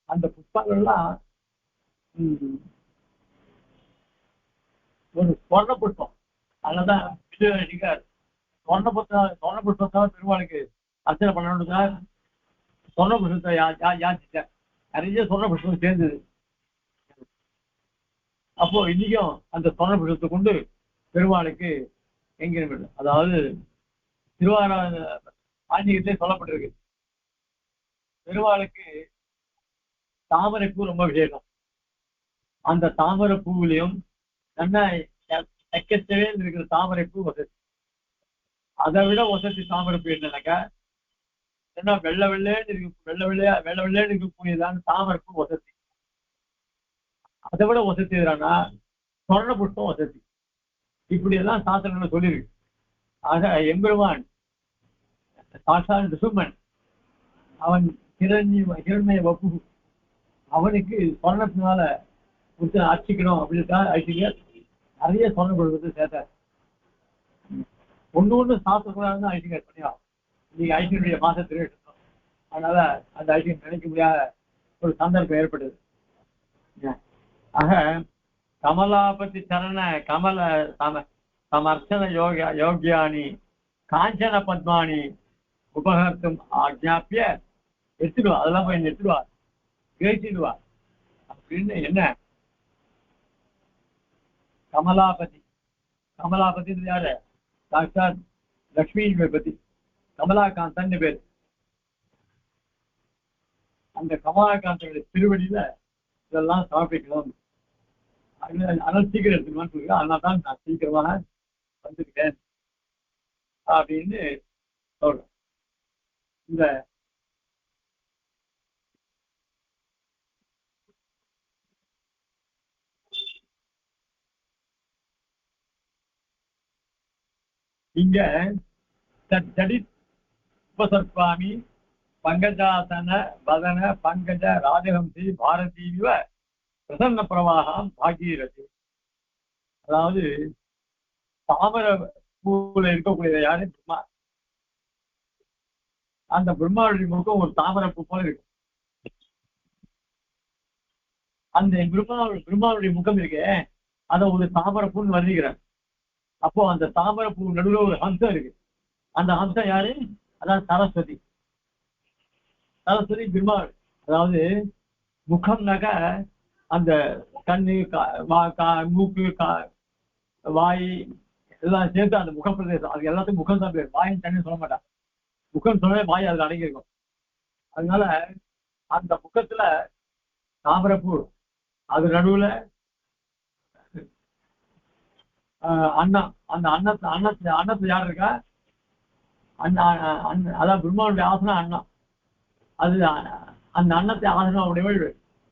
அந்த புஷ்பங்கள்லாம் ஒரு சொர்ண புஷ்பம். அதனாலதான் சொர்ண புஷ்பத்தால பெருமாளுக்கு அர்ச்சனை பண்ணணுன்றதுக்காக சொர்ண புஷ்பத்தை யாச்சிட்டேன். நிறைய சொர்ண புஷ்பம் சேர்ந்தது. அப்போ இன்னைக்கும் அந்த சொர்ண புஷ்பத்தை கொண்டு பெருமாளுக்கு எங்க, அதாவது திருவாரூர் ஆன்மீகத்திலே சொல்லப்பட்டிருக்கு, பெருமாளுக்கு தாமரைப்பூ ரொம்ப விசேஷம். அந்த தாமரை பூவிலையும் நல்லா எக்கச்சவே இருக்கிற தாமரைப்பூ வசதி. அதை விட வசதி தாமரைப்பூ என்னன்னாக்கா, என்ன வெள்ளை வெள்ளைன்னு இருக்கக்கூடியதான் தாமரைப்பூ வசதி. அதை விட வசதி எதுனா சொர்ண புஷ்பம் வசதி. இப்படி எல்லாம் சாஸ்திரங்கள் சொல்லியிருக்கு. ஆக எம்பெருமான் சாட்சாத் ரிசுமன், அவன் ஹிரண்ய வப்பு, அவனுக்கு சொர்ணத்தினால அர்ச்சிக்கணும் அப்படின்ட்டு ஐசிங்கர் நிறைய சொர்ண கொடுத்து சேர்த்தார். ஒண்ணு சாப்பிடக்கூடாதுன்னு ஐசிங்கர் பண்ணியா. இன்னைக்கு ஐசிங்கருடைய மாசத்திலே எடுத்தோம். அதனால அந்த ஐசிங்கர் நினைக்க முடியாத ஒரு சந்தர்ப்பம் ஏற்பட்டது. ஆக கமலாபதி சரண கமல சமர்ச்சன யோகியானி காஞ்சன பத்மானி உபகர்த்தும் ஆக்ஞாப்பிய எடுத்துடுவா. அதெல்லாம் போய் எடுத்துடுவா, கிரகிச்சிடுவா அப்படின்னு. என்ன கமலாபதி, கமலாபதி யாரு? சாட்சாத் லக்ஷ்மி பதி, கமலாகாந்தன் பேர். அந்த கமலாகாந்தனுடைய திருவடியில இதெல்லாம் சமர்ப்பிக்கணும். அதனால சீக்கிரம் எடுத்துக்கணும்னு சொல்லுங்க. அதனால்தான் நான் சீக்கிரமாக வந்திருக்கேன் அப்படின்னு சொல்றேன். இந்த இங்க உபசர்ப்பாமி பங்கஜாசன வதன பங்கஜ ராஜஹம்சி பாரதீவ பிரசன்ன பிரவாகம் பாகீரதி. அதாவது தாமர பூல இருக்கக்கூடிய யாரு பிரம்மா. அந்த பிரம்மாவுடைய முகம் ஒரு தாமரை பூ போல இருக்கும். அந்த பிரம்மாவுடைய முகம் இருக்கு, அதை ஒரு தாமரை பூன்னு வர்ணிக்கிறார். அப்போ அந்த தாமரை பூ நடுவில் ஒரு ஹம்சம் இருக்கு. அந்த ஹம்சம் யாரு? அதாவது சரஸ்வதி. சரஸ்வதி பிரம்மா. அதாவது முகம்னாக்க அந்த கண்ணு மூக்கு வாய் எல்லாம் சேர்த்து அந்த முகம் பிரதேசம், அது எல்லாத்துக்கும் முகம் தான் பேர். வாயின் தண்ணி சொல்ல மாட்டான். முகம் சொன்னாலே வாய் அதுல அடங்கியிருக்கும். அதனால அந்த முகத்துல தாமரைப்பூ, அது நடுவுல அண்ணா. அந்த அன்னத்துல யார் இருக்கா? அண்ணா. அதான் பிரம்மாவுடைய ஆசனம் அண்ணா. அது அந்த அன்னத்தை ஆசனம் உடையவள்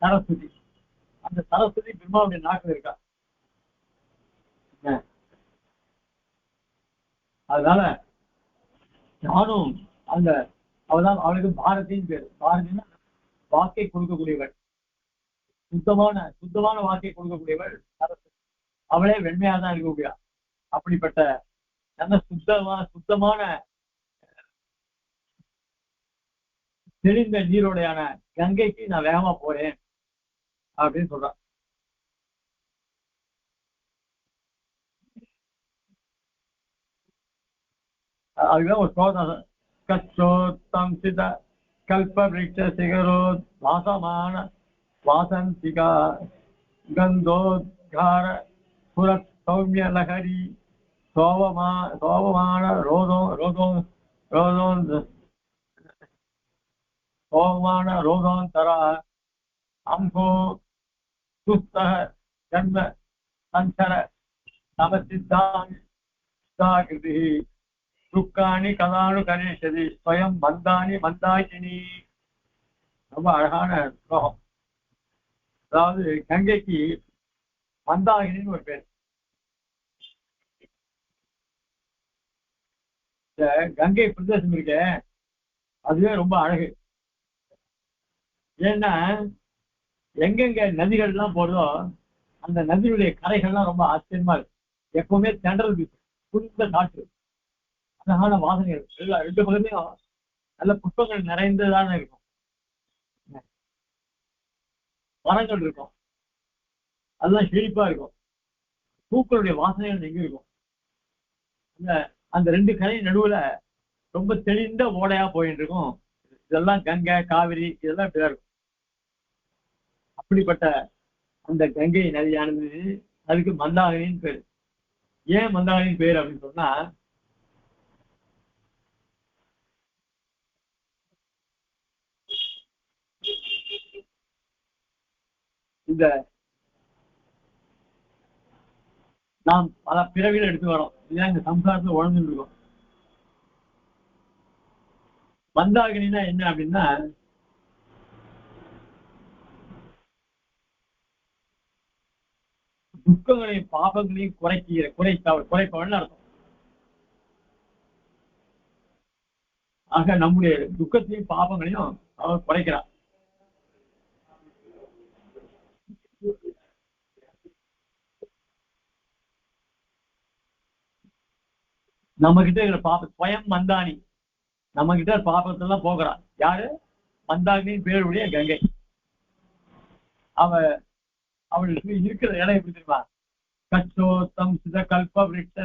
சரஸ்வதி. அந்த சரஸ்வதி பிரம்மாவுடைய நாக்கில் இருக்கா. அதனால நானும் அந்த அவதான் அவளுக்கு பாரதின்னு பேரு. பாரதினா வாக்கை கொடுக்கக்கூடியவள், சுத்தமான வாக்கை கொடுக்கக்கூடியவள் சரஸ்வதி. அவளே வெண்மையா தான் இருக்கக்கூடியா. அப்படிப்பட்ட நல்ல சுத்தமான தெளிந்த நீரோடையான கங்கைக்கு நான் வேகமா போறேன் அப்படின்னு சொல்றான். அதுதான் ஒரு சோதனை. கச்சோத்தம் சித கல்ப விருட்ச சிகரோ வாசமான வாசந்திகா கந்தோத்கார புரத் சௌமிய லகரி சோபமான ரோதோந்தரா அம்போ சுஸ்தக ஜன்ம சஞ்சர சமசித்தாகிருதி துக்காணி கதானு கணேசதி ஸ்வயம் மந்தாகினி. ரொம்ப அழகான ஸ்லோகம். அதாவது கங்கைக்கு மந்தாகினின்னு ஒரு பேர். இந்த கங்கை பிரதேசம் இருக்க அதுவே ரொம்ப அழகு. ஏன்னா எங்கெங்க நதிகள்லாம் போறதோ அந்த நதியுடைய கரைகள்லாம் ரொம்ப ஆச்சரியமா இருக்கு. எப்பவுமே தென்றல் வீசு, குளிர்ந்த காற்று, அழகான வாசனைகள். ரெண்டு பக்கத்தையும் நல்ல புஷ்பங்கள் நிறைந்ததான இருக்கும். மரங்கள் இருக்கும், அதெல்லாம் செழிப்பா இருக்கும். பூக்களுடைய வாசனைகள் எங்க இருக்கும். அந்த ரெண்டு கரை நடுவுல ரொம்ப தெளிந்த ஓடையா போயிட்டு இருக்கும். இதெல்லாம் கங்கை காவிரி இதெல்லாம் இப்படிதான் இருக்கும். அப்படிப்பட்ட அந்த கங்கை நதியானது அதுக்கு மந்தாகினின்னு பேரு. ஏன் மந்தாகினின்னு பேரு அப்படின்னு சொன்னா, இந்த நாம் பல பிறவிகள் எடுத்து வரோம் இல்லையா, இந்த சம்சாரத்துல உழந்துட்டு இருக்கோம். மந்தாகினா என்ன அப்படின்னா, துக்கங்களையும் பாபங்களையும் குறைப்பவன் அர்த்தம். ஆக நம்முடைய துக்கத்தையும் பாபங்களையும் அவர் குறைக்கிறார். நம்ம கிட்ட இருக்கிற ஸ்வயம் மந்தானி, நம்ம கிட்ட பாபத்தெல்லாம் போகிறான். யாரு? மந்தாகினின் பேருடைய கங்கை. அவளுக்கு இருக்கிற இடம் எப்படி தெரியுமா? கச்சோத்தம் சித கல்ப விருட்ச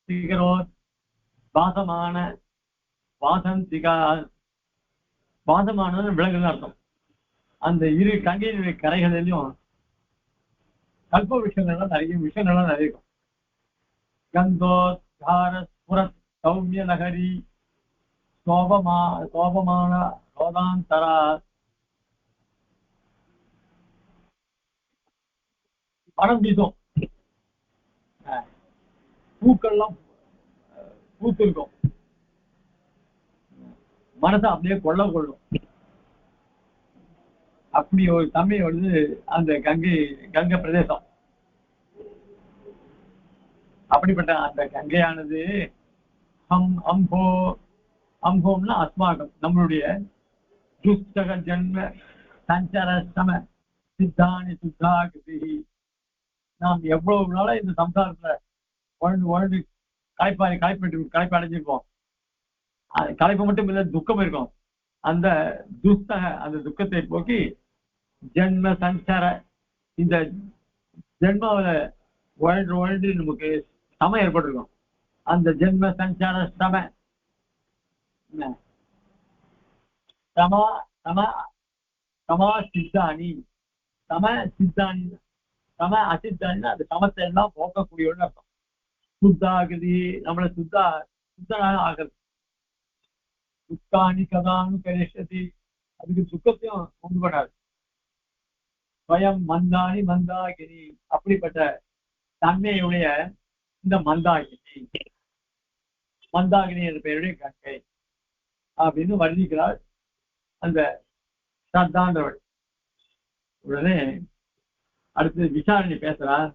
சிகரோ வாசமான வாசந்திகா. வாசமான விலங்குன்னு அர்த்தம். அந்த இரு கங்கையினுடைய கரைகளிலும் கல்ப விஷயங்கள்லாம் நிறைய இருக்கும். கந்தோத்கார புரத் சௌமிய நகரி சோபமான ரோதாந்தரா. பணம் வீசும், பூக்கள்லாம் பூத்து இருக்கும். மனசை அப்படியே கொள்ளும். அப்படி ஒரு தன்மை வந்து அந்த கங்கை பிரதேசம். அப்படிப்பட்ட அந்த கங்கையானது அம்போம்னா அஸ்மாகம், நம்மளுடைய துஸ்தக ஜன்ம சஞ்சர சம சித்தானி சுத்தாகதி. நாம் எவ்வளவு நாள இந்த சம்சாரத்துல வாழ்ந்து களைப்பு அடைஞ்சிருப்போம். களைப்பு மட்டும் இல்ல, துக்கம் இருக்கும். அந்த அந்த துக்கத்தை போக்கி ஜென்ம சஞ்சார, இந்த ஜென்மாவில வாழ்ந்து நமக்கு சம ஏற்பட்டிருக்கும். அந்த ஜென்ம சஞ்சார சம சமா சம சமா சித்தானி, சம சித்தானி, சம அசித்தானின்னா அந்த சமத்தை எல்லாம் போக்கக்கூடியவன்னு அர்த்தம். சுத்தாகதி, நம்மளை சுத்தனாக ஆகிறது. துக்கானி கதானு கரிஷதி, அதுக்கு துக்கத்தையும் உண்டு பண்ணாது. ஸ்வயம் மந்தானி மந்தாகினி, அப்படிப்பட்ட தன்மையுடைய இந்த மந்தாகினி என்ற பெயருடைய கங்கை அப்படின்னு வர்ணிக்கிறார் அந்த ஸ்ரத்தான்றவள். உடனே அடுத்து விசாரணை பேசுறார்.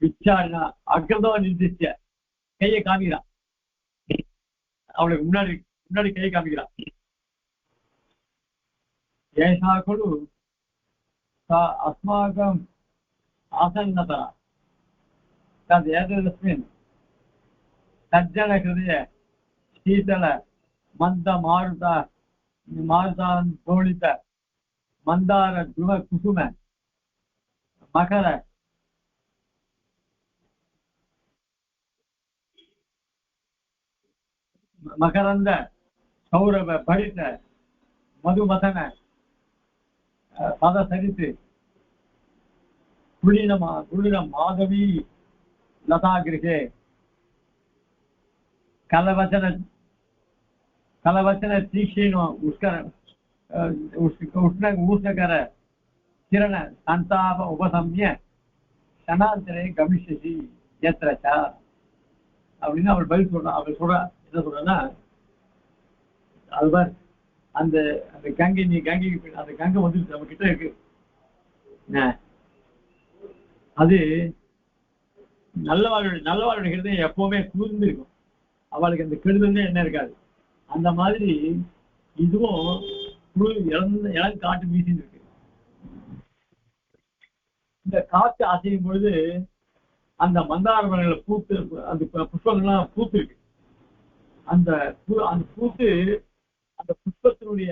விசாரணா அக்கிரதோ நிர்திஷ்ய, கையை காமிக்கிறான். அவளுக்கு முன்னாடி கையை காமிக்கிறான். ஏஷா குழு अस्माकम् आसन्नता तदेतस्मिन् सज्जन हृदय शीतल मंद मारुतान्दोलित मंदार ध्रुव कुसुम मकर मकरंद सौरभ भरित मधुमथन पदसरित कुलीन माधवी लता गृहे कलवचन तीक्षीण उष्णकर किरण संताप उपसम्य क्षणांतरे गमिष्यसि यत्र च அப்படின்னு அவள் பதில் சொல்றான். அவள் என்ன சொல்றா, அவர் அந்த கங்கை, நீ கங்கைக்கு அந்த கங்கை வந்து நம்ம கிட்ட இருக்கு. அது நல்லவாளுடைய ஹிருதயம் எப்பவுமே குளிர்ந்து இருக்கும். அவளுக்கு அந்த கெடுதல்னே என்ன இருக்காது. அந்த மாதிரி இதுவும் இளம் காற்று வீசிட்டு இருக்கு. இந்த காற்று அசையும் பொழுது அந்த மந்தார மரங்களை பூத்து, அந்த புஷ்பங்கள்லாம் பூத்து இருக்கு. அந்த பூத்து அந்த புஷ்பத்தினுடைய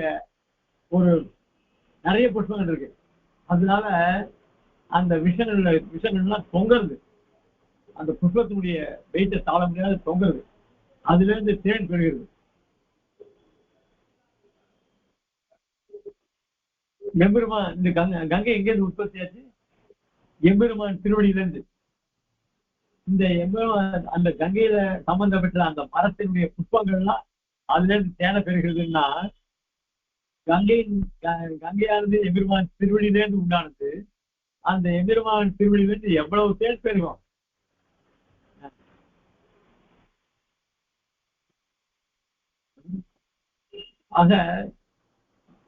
ஒரு நிறைய புஷ்பங்கள் இருக்கு. அதனால அந்த விஷங்கள்லாம் தொங்குறது. அந்த புஷ்பத்தினுடைய வெயிட்டை தாழ முடியாத தொங்குறது. அதுல இருந்து தேன் பெறுகிறது. எம்பெருமான் இந்த கங்கை எங்கேருந்து உற்பத்தி ஆச்சு? எம்பெருமான் திருவடியிலிருந்து. இந்த எம்பெருமான் அந்த கங்கையில சம்பந்தப்பட்ட அந்த மரத்தினுடைய புஷ்பங்கள்லாம் அதுல இருந்து தேனை பெறுகிறதுன்னா, கங்கையானது எம்பெருமான் திருவடியிலேருந்து உண்டானது. அந்த எம்பெருமான் திருவடியிலிருந்து எவ்வளவு தேன் பெறுவோம். ஆக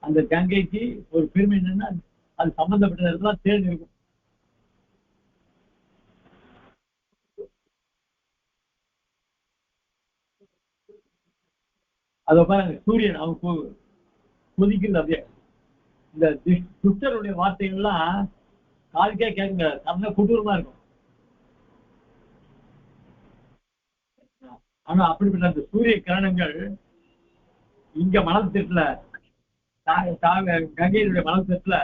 அந்த கங்கைக்கு ஒரு பெருமை என்னன்னா, அது சம்பந்தப்பட்ட இடத்துல தேன் இருக்கும். அதை பாருங்க, சூரியன் அவங்க கொதிக்கிறது. அப்படியே இந்த துஷ்டருடைய வார்த்தைகள்லாம் காதுக்கே கேட்க நல்ல கொடூரமா இருக்கும். ஆனா அப்படிப்பட்ட அந்த சூரிய கிரணங்கள் இங்க மணல் திட்டுல, கங்கையினுடைய மணல் திட்டுல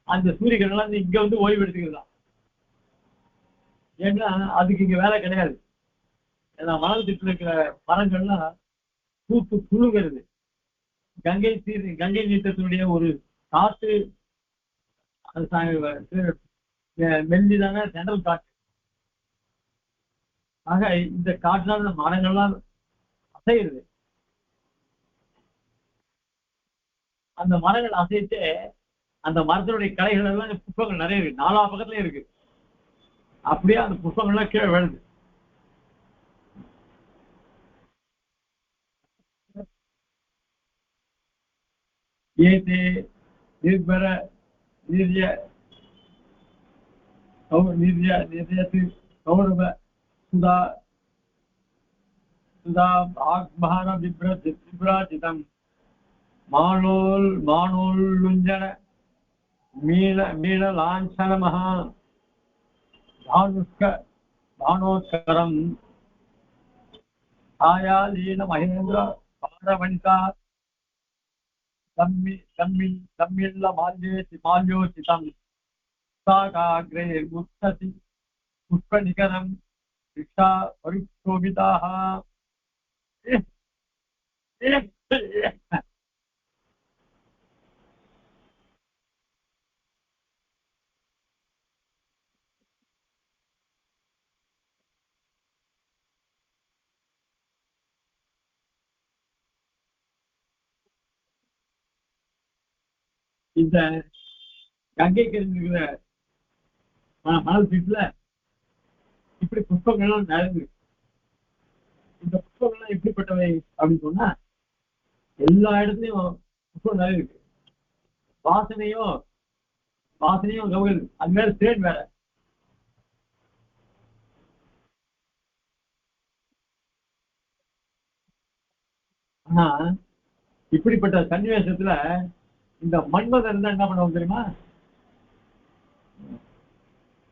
அந்த சூரிய கிரணம் இங்க வந்து ஓய்வு எடுத்துக்கலாம். ஏன்னா அதுக்கு இங்க வேலை கிடையாது. ஏன்னா மணல் திட்டுல இருக்கிற மரங்கள்லாம் பூத்து குழுங்கிறது. கங்கை நீட்டத்தினுடைய ஒரு காற்று, மெல்லிதான சென்ட்ரல் காற்று. ஆக இந்த காற்றுனால மரங்கள்லாம் அசையுது. அந்த மரங்கள் அசைத்து அந்த மரத்தினுடைய கலைகள் எல்லாம் புஷ்பங்கள் நிறைய இருக்கு. 4 பக்கத்துலயும் இருக்கு. அப்படியே அந்த புஷ்பங்கள்லாம் கீழே விழுது. ஏதே நிர்பர நிர்ய நிர்யத்து கௌரவ சுதா சுதா ஆக்மஹார விப்ராஜிதம் மானோல்லுஞ்சன மீன லாஞ்சனமஹ தானோத்கரம் ஆயாலீன மகேந்திர பாரவனிதா தம்மில்ல மால்யோசிதம் சாகாக்ரே முத்தசி புஷ்பநிகரம் ரிஷா பரிக்ஷோபிதாः. இந்த கங்கைக்கு இருக்கிற மணல் சீட்டுல இப்படி புஷ்பங்கள்லாம் நிறைந்து. இந்த புஷ்பங்கள்லாம் எப்படிப்பட்டவை அப்படின்னு சொன்னா எல்லா இடத்துலயும் புஷ்பம் நிறைய இருக்கு. வாசனையும் கவுகள், அது மேல தேன் வேற. ஆனா இப்படிப்பட்ட சன்னிவேசத்துல இந்த மன்மதன் தான் என்ன பண்ணுவாங்க தெரியுமா?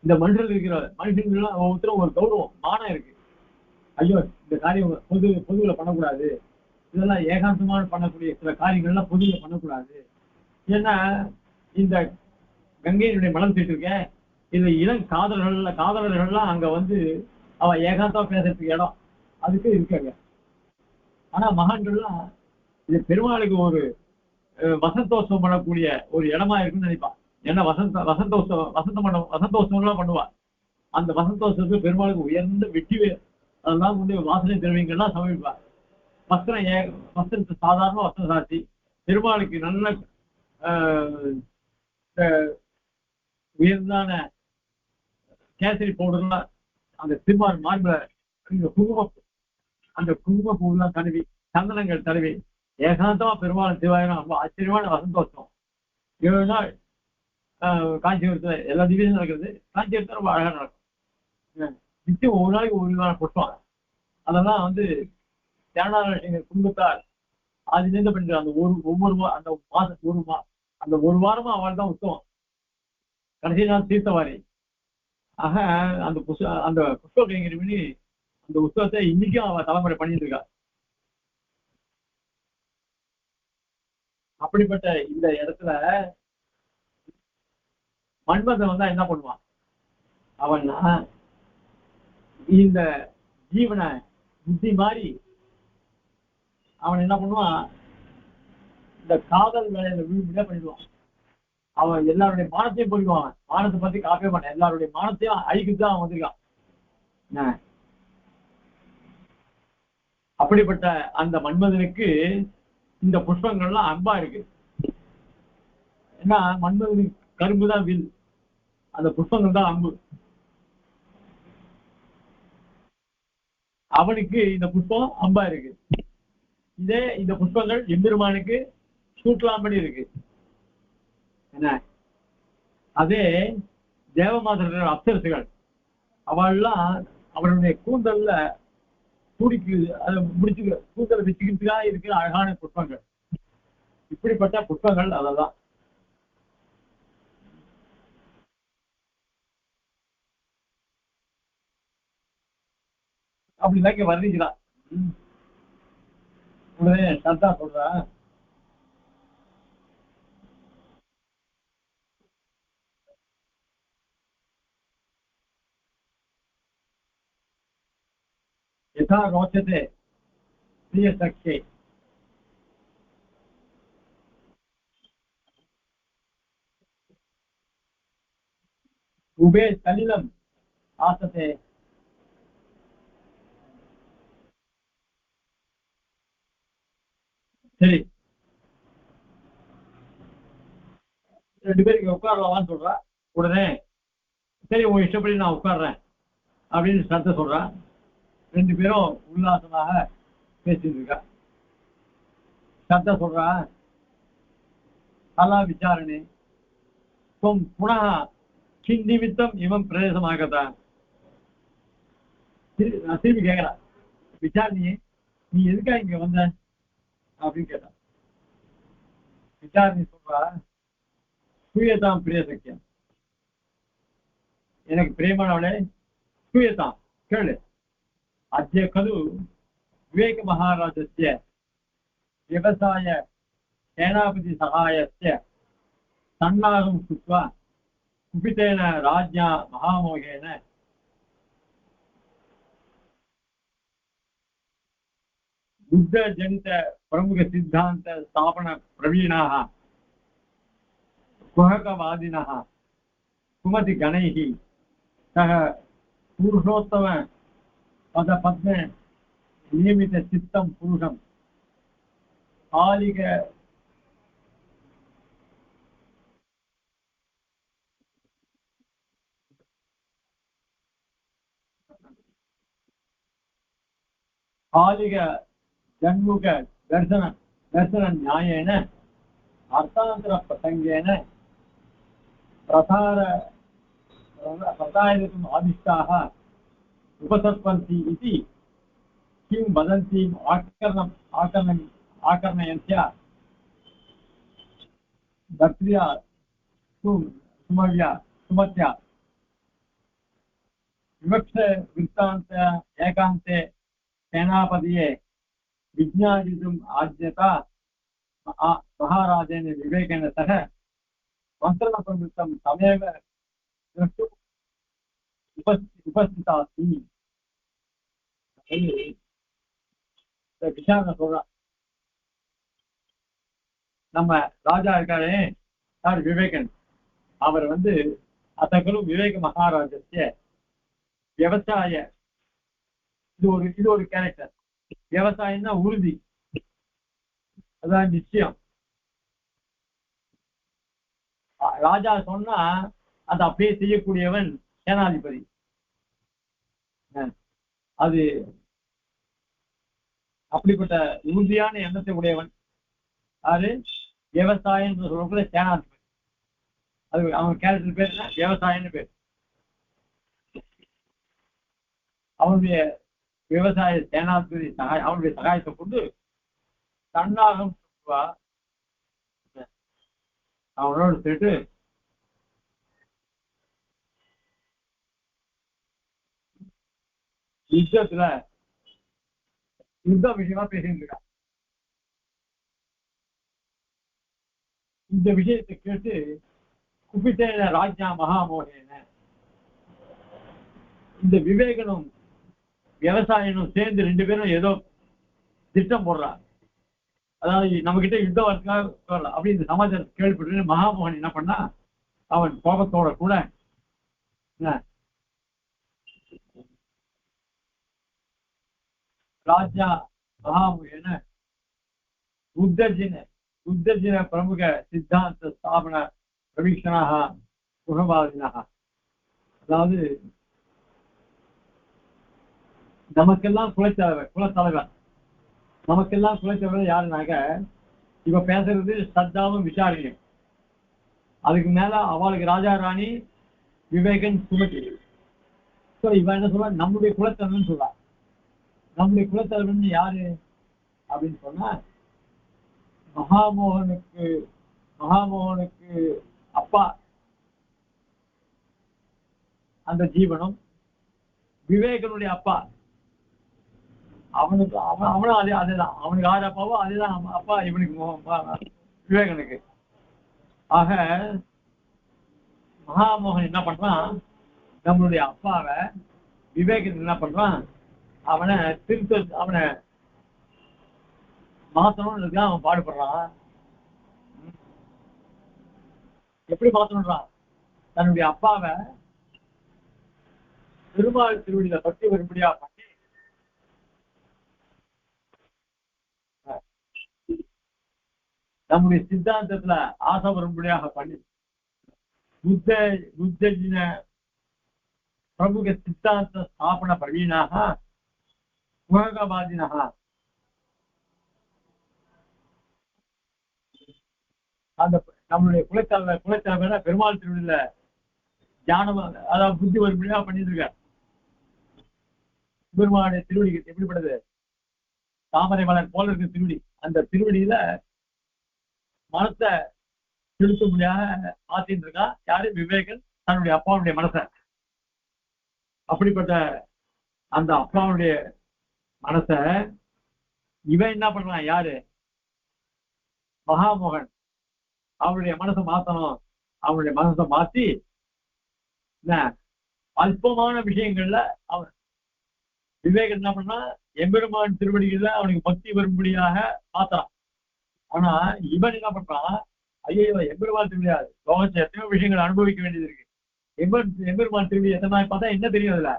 இந்த மனுஷன் இருக்கிற மனுஷங்கள்லாம் ஒவ்வொருத்தரும் ஒரு கௌரவம் மானம் இருக்கு. ஐயோ இந்த காரியம் பொதுவில் பண்ணக்கூடாது, இதெல்லாம் ஏகாந்தமான பண்ணக்கூடிய சில காரியங்கள்லாம் பொதுவில் பண்ணக்கூடாது. ஏன்னா இந்த கங்கையினுடைய மலம் சீட்டு இருக்கேன், இதுல இளம் காதலர்கள்லாம் அங்க வந்து அவ ஏகாந்தமா பேசுறதுக்கு இடம் அதுக்கு இருக்காங்க. ஆனா மகான்கள்லாம் இது பெருமாளுக்கு ஒரு வசந்தோத்சவம் பண்ணக்கூடிய ஒரு இடமா இருக்குன்னு நினைப்பான். ஏன்னா வசந்தோத்சவம்லாம் பண்ணுவா. அந்த வசந்தோத்சவத்துக்கு பெருமாளுக்கு உயர்ந்த வெட்டி அதெல்லாம் கொண்டு வாசனை திரவியங்கள்லாம் சமைப்பா. வஸ்திரத்தை சாதாரண வஸ்திரம் சாத்தி பெருமாளுக்கு நல்ல உயர்ந்தான கேசரி பவுடர்லாம் அந்த திருமால் மார்பில அந்த குங்கும பூவெல்லாம் தடவி சந்தனங்கள் தடவி ஏகாந்தமா பெருமாள் திருவாயிரம் ரொம்ப ஆச்சரியமான வசந்தோத்சவம். 7 நாள் காஞ்சிபுரத்துல எல்லா திவ்யம் நடக்கிறது. காஞ்சிபுரத்துல ரொம்ப அழகா நடக்கும். நிச்சயம் ஒரு நாளைக்கு ஒரு விதமான புஷ்பம். அதெல்லாம் வந்து தியானராஜ குடும்பத்தார் அதுலேருந்து பண்ற அந்த ஒவ்வொரு அந்த மாசம் அந்த ஒரு வாரமா அவள் தான் உற்சவம். கடைசி நாள் தீர்த்தவாரி. ஆக அந்த புஷ்ப கைங்கரி பண்ணி அந்த உற்சவத்தை இன்னைக்கும் அவ தலைமுறை பண்ணிட்டு இருக்கா. அப்படிப்பட்ட இந்த இடத்துல மன்மதன் வந்தா என்ன பண்ணுவான்? அவன்னா இந்த ஜீவனை புத்தி மாதிரி அவன் என்ன பண்ணுவான், இந்த காதல் வேலையில விழும்படியா பண்ணிடுவான். அவன் எல்லாருடைய மானத்தையும் போயிடுவான். மானத்தை பத்தி காக்கவே மாட்டான். எல்லாருடைய மானத்தையும் அழிக்குதான் அவன் வந்திருக்கான். அப்படிப்பட்ட அந்த மன்மதனுக்கு இந்த புஷ்பங்கள்லாம் அன்பா இருக்கு. ஏன்னா மன்மதனுக்கு கரும்பு தான் வில், அந்த புஷ்பங்கள் தான் அம்பு. அவனுக்கு இந்த புஷ்பம் அம்பா இருக்கு. இதே இந்த புஷ்பங்கள் எம்பெருமானுக்கு சூட்டலாம்படி இருக்கு. என்ன அதே தேவமாதர்கள் அப்சரசுகள் அவள்லாம் அவருடைய கூந்தல்ல துடிக்கு அதை முடிச்சு கூந்தலை வச்சுக்கிறதுக்காக இருக்கிற அழகான புஷ்பங்கள். இப்படிப்பட்ட புஷ்பங்கள் அதெல்லாம். அப்படிதான் இங்க வர்ணிக்கிறான். உடனே சத்தா சொல்றான், यथा रोचते प्रिय सख्ये उभे सलिलम आसते. சரி, 2 பேருக்கு உட்காரலாமான்னு சொல்றா. உடனே சரி உங்க இஷ்டப்படி நான் உட்கார்றேன் அப்படின்னு சத்த சொல்றான். ரெண்டு பேரும் உல்லாசமாக பேசிட்டு இருக்கா. சத்த சொல்றா, கலா விசாரணை புனः கிம் நிமித்தம் இவன் பிரதேசமாகத்தான். திரும்பி கேட்கிறா, விசாரணையே நீ எதுக்கா இங்க வந்த அப்படின்னு கேட்டா. விசாரணை சொல்றா, சூயதாம் பிரிய சக்கியம், எனக்கு பிரியமானவளே சூயதாம் கேளு. அத்ய கலு விவேக மகாராஜஸ்ய விவசாய சேனாபதி சகாயஸ்ய சன்னாகம் சுத்வா குபிதேன ராஜ்யா மகாமோகேன बुद्ध जनित प्रमुख सिद्धांत स्थापन प्रवीणाः कुहकवादिनः कुमति गणैः सह पुरुषोत्तम पदपद्मे नियमित चित्तं पुरुषं कालिक जन्मुख दर्शन न्यायेन अर्थांतर प्रसंगेन प्रसारयितुम् आदिष्टाः उपसर्पन्ति इति किं वदन्तीम् आकर्णयन्त्या भर्त्र्या सुमत्या विवक्ष वृत्तान्त एकान्ते सेनापतिये विज्ञानितुम् आज्ञता महाराजेन विवेकेन सह मन्त्रणप्रवृत्तं तमेव द्रष्टुम् उपस्थितास्ति. விசாரணை சொல்றான். நம்ம ராஜா இருக்காரு சார் விவேகன், அவர் அத்தகலும் விவேக மகாராஜஸ்ய விவசாய, இது ஒரு கேரக்டர். விவசாயம்னா உறுதி, அதான் நிச்சயம். ராஜா சொன்னா அதை அப்படியே செய்யக்கூடியவன் சேனாதிபதி. அது அப்படிப்பட்ட உறுதியான எண்ணத்தை உடையவன் அது விவசாயம் சொல்லக்கூடிய சேனாதிபதி. அது அவன் கேரக்டர் பேர் என்ன? விவசாயம்னு பேர். அவனுடைய விவசாய சேனாதிபதி அவனுடைய சகாயத்தை கொண்டு தன்னாகம் அவனோடு சேர்த்து யுத்த விஷயமா பேசிட்டு இருக்கான். இந்த விஷயத்தை கேட்டு குபிதேன ராஜ்யா மகாமோகேன, இந்த விவேகனும் விவசாயனும் சேர்ந்து ரெண்டு பேரும் ஏதோ திட்டம் போடுறான். அதாவது நம்ம கிட்ட யுத்தம் வரதுக்காக அப்படி இந்த சமாச்சாரத்தை கேள்விப்பட்டு மகாமோகன் என்ன பண்ணா, அவன் கோபத்தோட கூட ராஜா மகாமோகேன உத்தர்ஜின பிரமுக சித்தாந்த ஸ்தாபன பிரவீக்ஷணாக குணவாதினாக, அதாவது நமக்கெல்லாம் குலத்தலைவர் நமக்கெல்லாம் குலத்தலைவர் யாருனாக்க, இப்ப பேசுறது சத்தாவும் விசாரணையும். அதுக்கு மேல அவளுக்கு ராஜா ராணி விவேகன் சுமதி. இவன் என்ன சொல்ற, நம்முடைய குலத்தலைவன் சொல்றா. நம்முடைய குலத்தலைவன் யாரு அப்படின்னு சொன்னா, மகாமோகனுக்கு அப்பா அந்த ஜீவனும், விவேகனுடைய அப்பா அவனும் அதேதான். அவனுக்கு ஆறு அப்பாவோ அதேதான் அப்பா இவனுக்கு விவேகனுக்கு. ஆக மகாமோகன் என்ன பண்றான், நம்மளுடைய அப்பாவை விவேகன் என்ன பண்றான், அவனை அவனை மாத்தணும்னு அவன் பாடுபடுறான். எப்படி மாத்தணும்ன்றான், தன்னுடைய அப்பாவை பெருமாள் திருவடியில பற்றி வரும்படியா பண்ணி நம்முடைய சித்தாந்தத்துல ஆசை வரும்படியாக பண்ணி புத்தஜின பிரமுக சித்தாந்த ஸ்தாபன பிரவீணாக குஹகவாதினः அந்த நம்மளுடைய குலத்தலைவர பெருமாள் திருவிழில ஞானம் அதாவது புத்தி வரும்படியா பண்ணிட்டு இருக்கார். பெருமாளுடைய திருவடி எப்படிப்படுது? தாமரை மலர் போல இருக்க திருவடி. அந்த திருவடியில மனத்தை செலுத்த முடியாத ஆத்தின்னு இருக்கா யாரு? விவேகன் தன்னுடைய அப்பாவுடைய மனசை. அப்படிப்பட்ட அந்த அப்பாவுடைய மனசை இவன் என்ன பண்றான்? யாரு? மகாமோகன். அவருடைய மனசை மாத்தணும். அவருடைய மனசை மாத்தி அல்பமான விஷயங்கள்ல அவன் விவேகன் என்ன பண்ணா எம்பெருமான் திருவடிகள்ல அவனுக்கு பக்தி வரும்படியாக மாத்தறான். ஆனா இவன் என்ன பண்றான்? ஐயோ எம்பெருமான் திருவிழியாது லோகத்துல எத்தனையோ விஷயங்கள் அனுபவிக்க வேண்டியது இருக்கு. எம்பெருமான் திருவிழி எத்தனை மாதிரி பார்த்தா என்ன தெரியும்? அதுல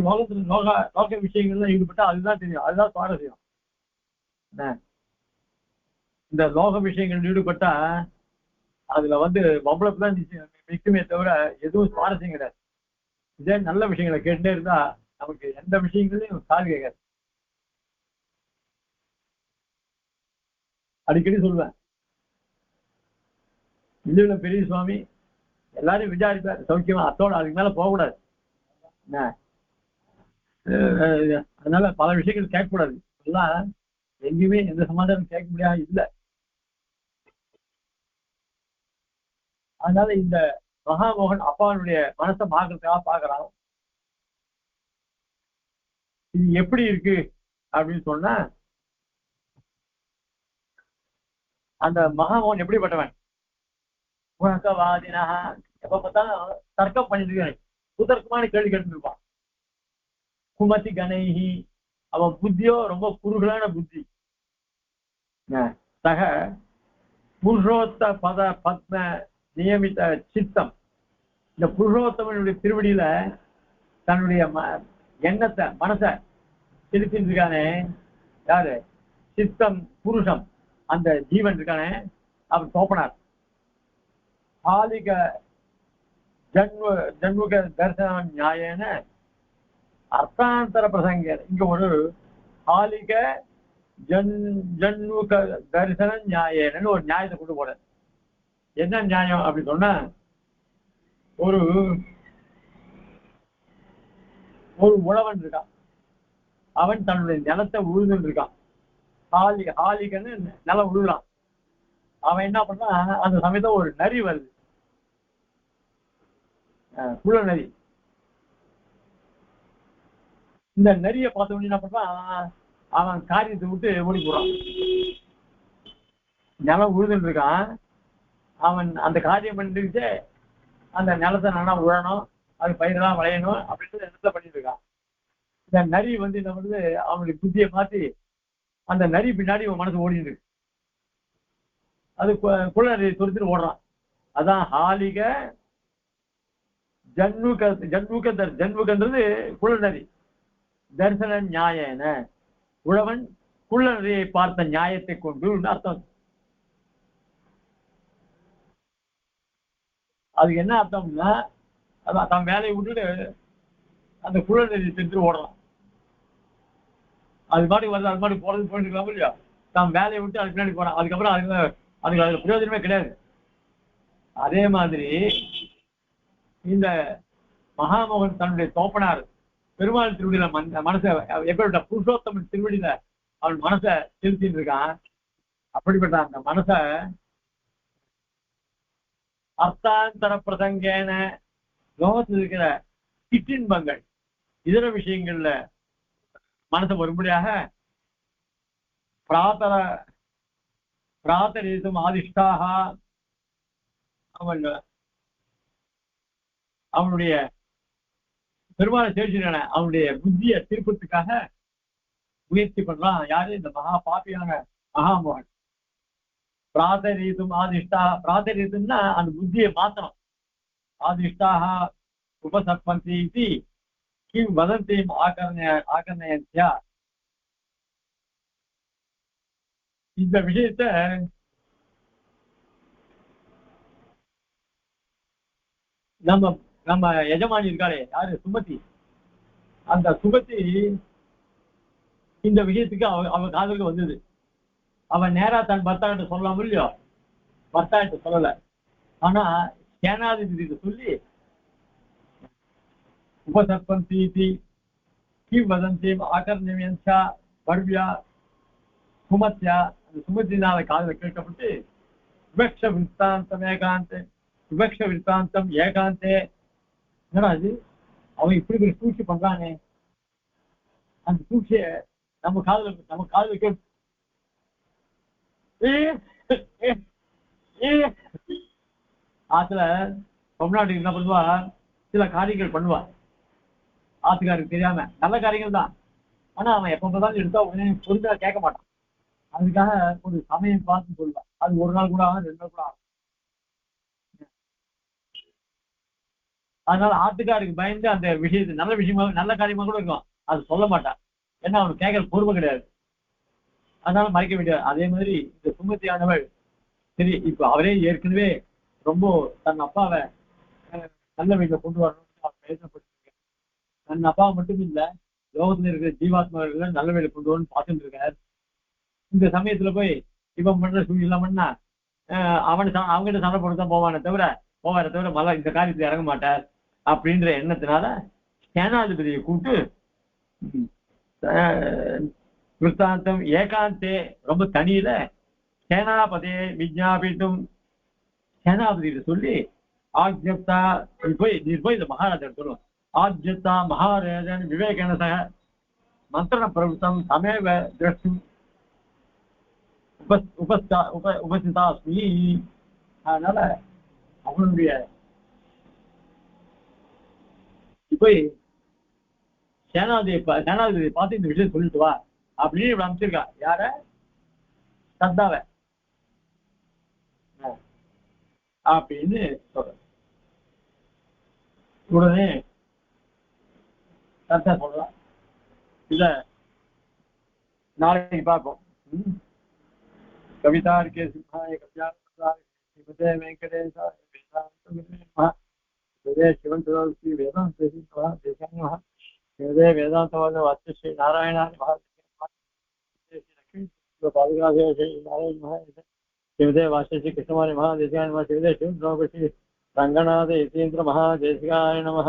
லோகத்துல லோக விஷயங்கள்ல ஈடுபட்டா அதுதான் தெரியும். அதுதான் சுவாரஸ்யம். இந்த லோக விஷயங்கள் ஈடுபட்டா அதுல வம்பளப்புதான் நிற்குமே தவிர எதுவும் சுவாரஸ்யம் கிடையாது. இதே நல்ல விஷயங்களை கேட்டுட்டே இருந்தா நமக்கு எந்த விஷயங்களையும் காது கேட்காது. அடிக்கடி சொல்லுவேன், இல்ல பெரிய சுவாமி எல்லாரும் விசாரிப்பார் சௌக்கியமா, அத்தோட அதுக்கு மேல போகக்கூடாது. அதனால பல விஷயங்கள் கேட்கக்கூடாது. எல்லாம் எங்கேயுமே எந்த சமாதானம் கேட்க முடியாது இல்லை. அதனால இந்த மகாமோகன் அப்பாவுடைய மனசை மாக்கிறதுக்காக பாக்குறான். இது எப்படி இருக்கு அப்படின்னு சொன்னா, அந்த மகாமோகன் எப்படிப்பட்டவன்? குஹகவாதினா எப்ப பார்த்தாலும் தர்க்கம் பண்ணிட்டு இருக்கான். குதர்க்கமான கேள்வி கேட்டு இருப்பான். குமதி கணைஹி அவன் புத்தியோ ரொம்ப குறுகலான புத்தி. சக புருஷோத்த பத பத்ம நியமித்த சித்தம். இந்த புருஷோத்தமனுடைய திருவடியில தன்னுடைய எண்ணத்தை மனசை செலுத்திட்டு இருக்கானே யாரு? சித்தம் புருஷம் அந்த ஜீவன் இருக்கானே அவர் தோப்பனார். ஆலிக ஜன்முக தரிசனம் நியாயன அர்த்தாந்தர பிரசங்க. இங்க ஒரு ஆலிக ஜன்முக தரிசன நியாயன்னு ஒரு நியாயத்தை கொண்டு போற. என்ன நியாயம் அப்படி சொன்னா, ஒரு உழவன் இருக்கான். அவன் தன்னுடைய நிலத்தை உழுதுன்னு இருக்கான். ஹாலிகன்னு நிலம் உழுறான். அவன் என்ன பண்றான்? அந்த சமயத்துல ஒரு நரி வருது, குள நரி. இந்த நரியை பார்த்த உடனே என்ன பண்றான்? அவன் காரியத்தை விட்டு ஓடி போறான். நிலம் உழுதுன்னு இருக்கான். அவன் அந்த காரியம் பண்ணிட்டு அந்த நிலத்தை நல்லா உழணும், அது பயிரெல்லாம் விளையணும் அப்படின்றது இடத்துல பண்ணிட்டு இருக்கான். இந்த நரி என்ன பண்ணுது? அவனுடைய புத்தியை மாத்தி அந்த நரி பின்னாடி அவன் மனசு ஓடிட்டு இருக்கு. அது குள நரி துரத்துட்டு ஓடுறான். அதான் ஹாலிக ஜன்முகன்றது குள நரி. தரிசன நியாயன உழவன் குள்ள நரியை பார்த்த நியாயத்தை கொண்டு அர்த்தம். அதுக்கு என்ன அர்த்தம்னா, அதான் தன் வேலையை விட்டுட்டு அந்த குள்ள நரி சென்று ஓடுறான். அது பாட்டுக்கு வருது, அது பாட்டுக்கு போறது போயிட்டு இருக்கலாம் இல்லையா? தான் வேலையை விட்டு அதுக்கு பின்னாடி போறான். அதுக்கப்புறம் அதுக்கு பிரயோஜனமே கிடையாது. அதே மாதிரி இந்த மகாமோகன் தன்னுடைய தோப்பனார் பெருமாள் திருவடியில மனசை எப்படிப்பட்ட புருஷோத்தமன் திருவடியில அவன் மனசை செலுத்திட்டு இருக்கான். அப்படிப்பட்ட அந்த மனசை அர்த்தாந்தர பிரசங்கேன லோகத்தில் இருக்கிற சிற்றின்பங்கள் இதர விஷயங்கள்ல மனசை வரும்படியாக பிராத்தரீதும் ஆதிஷ்டாக அவனுடைய பெருமாளை சேர்ச்சின அவனுடைய புத்தியை திருப்பத்துக்காக முயற்சி பண்றான். யாரு? இந்த மகா பாப்பியான மகாமோகன். பிராத்தரீதும் ஆதிஷ்டா. பிராத்தரீதும்னா அந்த புத்தியை மாத்தணும். ஆதிஷ்டாக உபசர்பந்தி கிம் வதந்தியும் ஆகர்ணயா. இந்த விஷயத்த நம்ம நம்ம எஜமானி இருக்காளே யாரு சுமதி, அந்த சுமதி இந்த விஷயத்துக்கு அவ காதலுக்கு வந்தது. அவன் நேரா தன் பர்த்தா கிட்ட சொல்லலாம் இல்லையோ, பர்த்தா கிட்ட சொல்லல. ஆனா சேனாதிபதி சொல்லி உபசர்பந்தி வதந்தி ஆகர்ணியன்ஷா பர்வியா சுமத்யா, அந்த சுமதினால காதல கேட்கப்பட்டு விவக்ஷ விற்த்தாந்தம் ஏகாந்தே, விவக்ஷ விற்த்தாந்தம் ஏகாந்தே. என்னடா அது, அவன் இப்படி ஒரு சூழ்ச்சி பண்றானே, அந்த சூழ்ச்சிய நம்ம காதல கேட்டு ஆத்துல தமிழ்நாட்டுக்கு என்ன பண்ணுவா, சில காரியங்கள் பண்ணுவா ஆத்துக்காருக்கு தெரியாம, நல்ல காரியங்கள் தான். ஆனா அவன் எப்ப பார்த்தாலும் எடுத்தா உடனே பொறுமையா கேட்க மாட்டான். அதுக்காக ஒரு சமயம் பார்த்து சொல்லுவான். அது ஒரு நாள் கூட ஆகும், 2 நாள் கூட ஆகும். அதனால ஆத்துக்காருக்கு பயந்து அந்த விஷயத்தை, நல்ல விஷயமா நல்ல காரியமா கூட இருக்கும், அது சொல்ல மாட்டான். ஏன்னா அவனுக்கு கேட்கற பொறுமை கிடையாது, அதனால மறைக்க வேண்டியது. அதே மாதிரி இந்த சுமதியானவள் சரி, இப்ப அவரே ஏற்கனவே ரொம்ப தன் அப்பாவை நல்ல வழியில கொண்டு வரணும்னு அவர் பிரயத்னப்பட்டிருக்காரு. தன் அப்பாவை மட்டும் இல்ல, லோகத்துல இருக்கிற ஜீவாத்மாக்களை நல்ல வழியில கொண்டு வரணும்னு பார்த்துட்டு இருக்காரு. இந்த சமயத்துல போய் இவன் பண்ற சூழ்நிலை பண்ணா அவங்ககிட்ட சண்டை போட்டுதான் போவாரே தவிர மல்ல இந்த காரியத்துல இறங்க மாட்டார் அப்படின்ற எண்ணத்தினால சேனாதிபதியை கூப்பிட்டு விற்த்தாந்தம் ஏகாந்தே, ரொம்ப தனியில சேனாபதியை விஜாபிட்டும், சேனாபதியிட்ட சொல்லி ஆஜ்யப்தா நீ போய் இந்த மகாராஜன் சொல்லுவோம், ஆஜ்யப்தா மகாராஜன் விவேகன சக மந்திரண பிரவருத்தம் சமேவ திரஷ்டும் உபசிதா அஸ்மி. அதனால அவனுடைய போய் சேனாதிபதி பார்த்து இந்த விஷயம் சொல்லிட்டு வா அப்படின்னு இப்படி அமைச்சிருக்கா. யார? சத்தாவ அப்படின்னு சொல்ற. உடனே சத்தா சொல்லலாம், இல்ல நாளைக்கு பார்ப்போம். கவிதார்க்கே சிம்ஹாய கவியாய வெங்கடேசாய வேதாந்த சிவன் ஸ்ரீ வேதாந்த தேசாய வேதாந்தவாத வாஸ்து ஸ்ரீ நாராயணாய பாதுகாதே ஸ்ரீ நாராயண மகாதேச சிவதே வாஸ்து ஸ்ரீ கிருஷ்ணமாரி மகாதேசிகாய நம சிவதே சிவன் ஸ்ரீ ரங்கநாத யதீந்திர மகாதேசிகாய நம.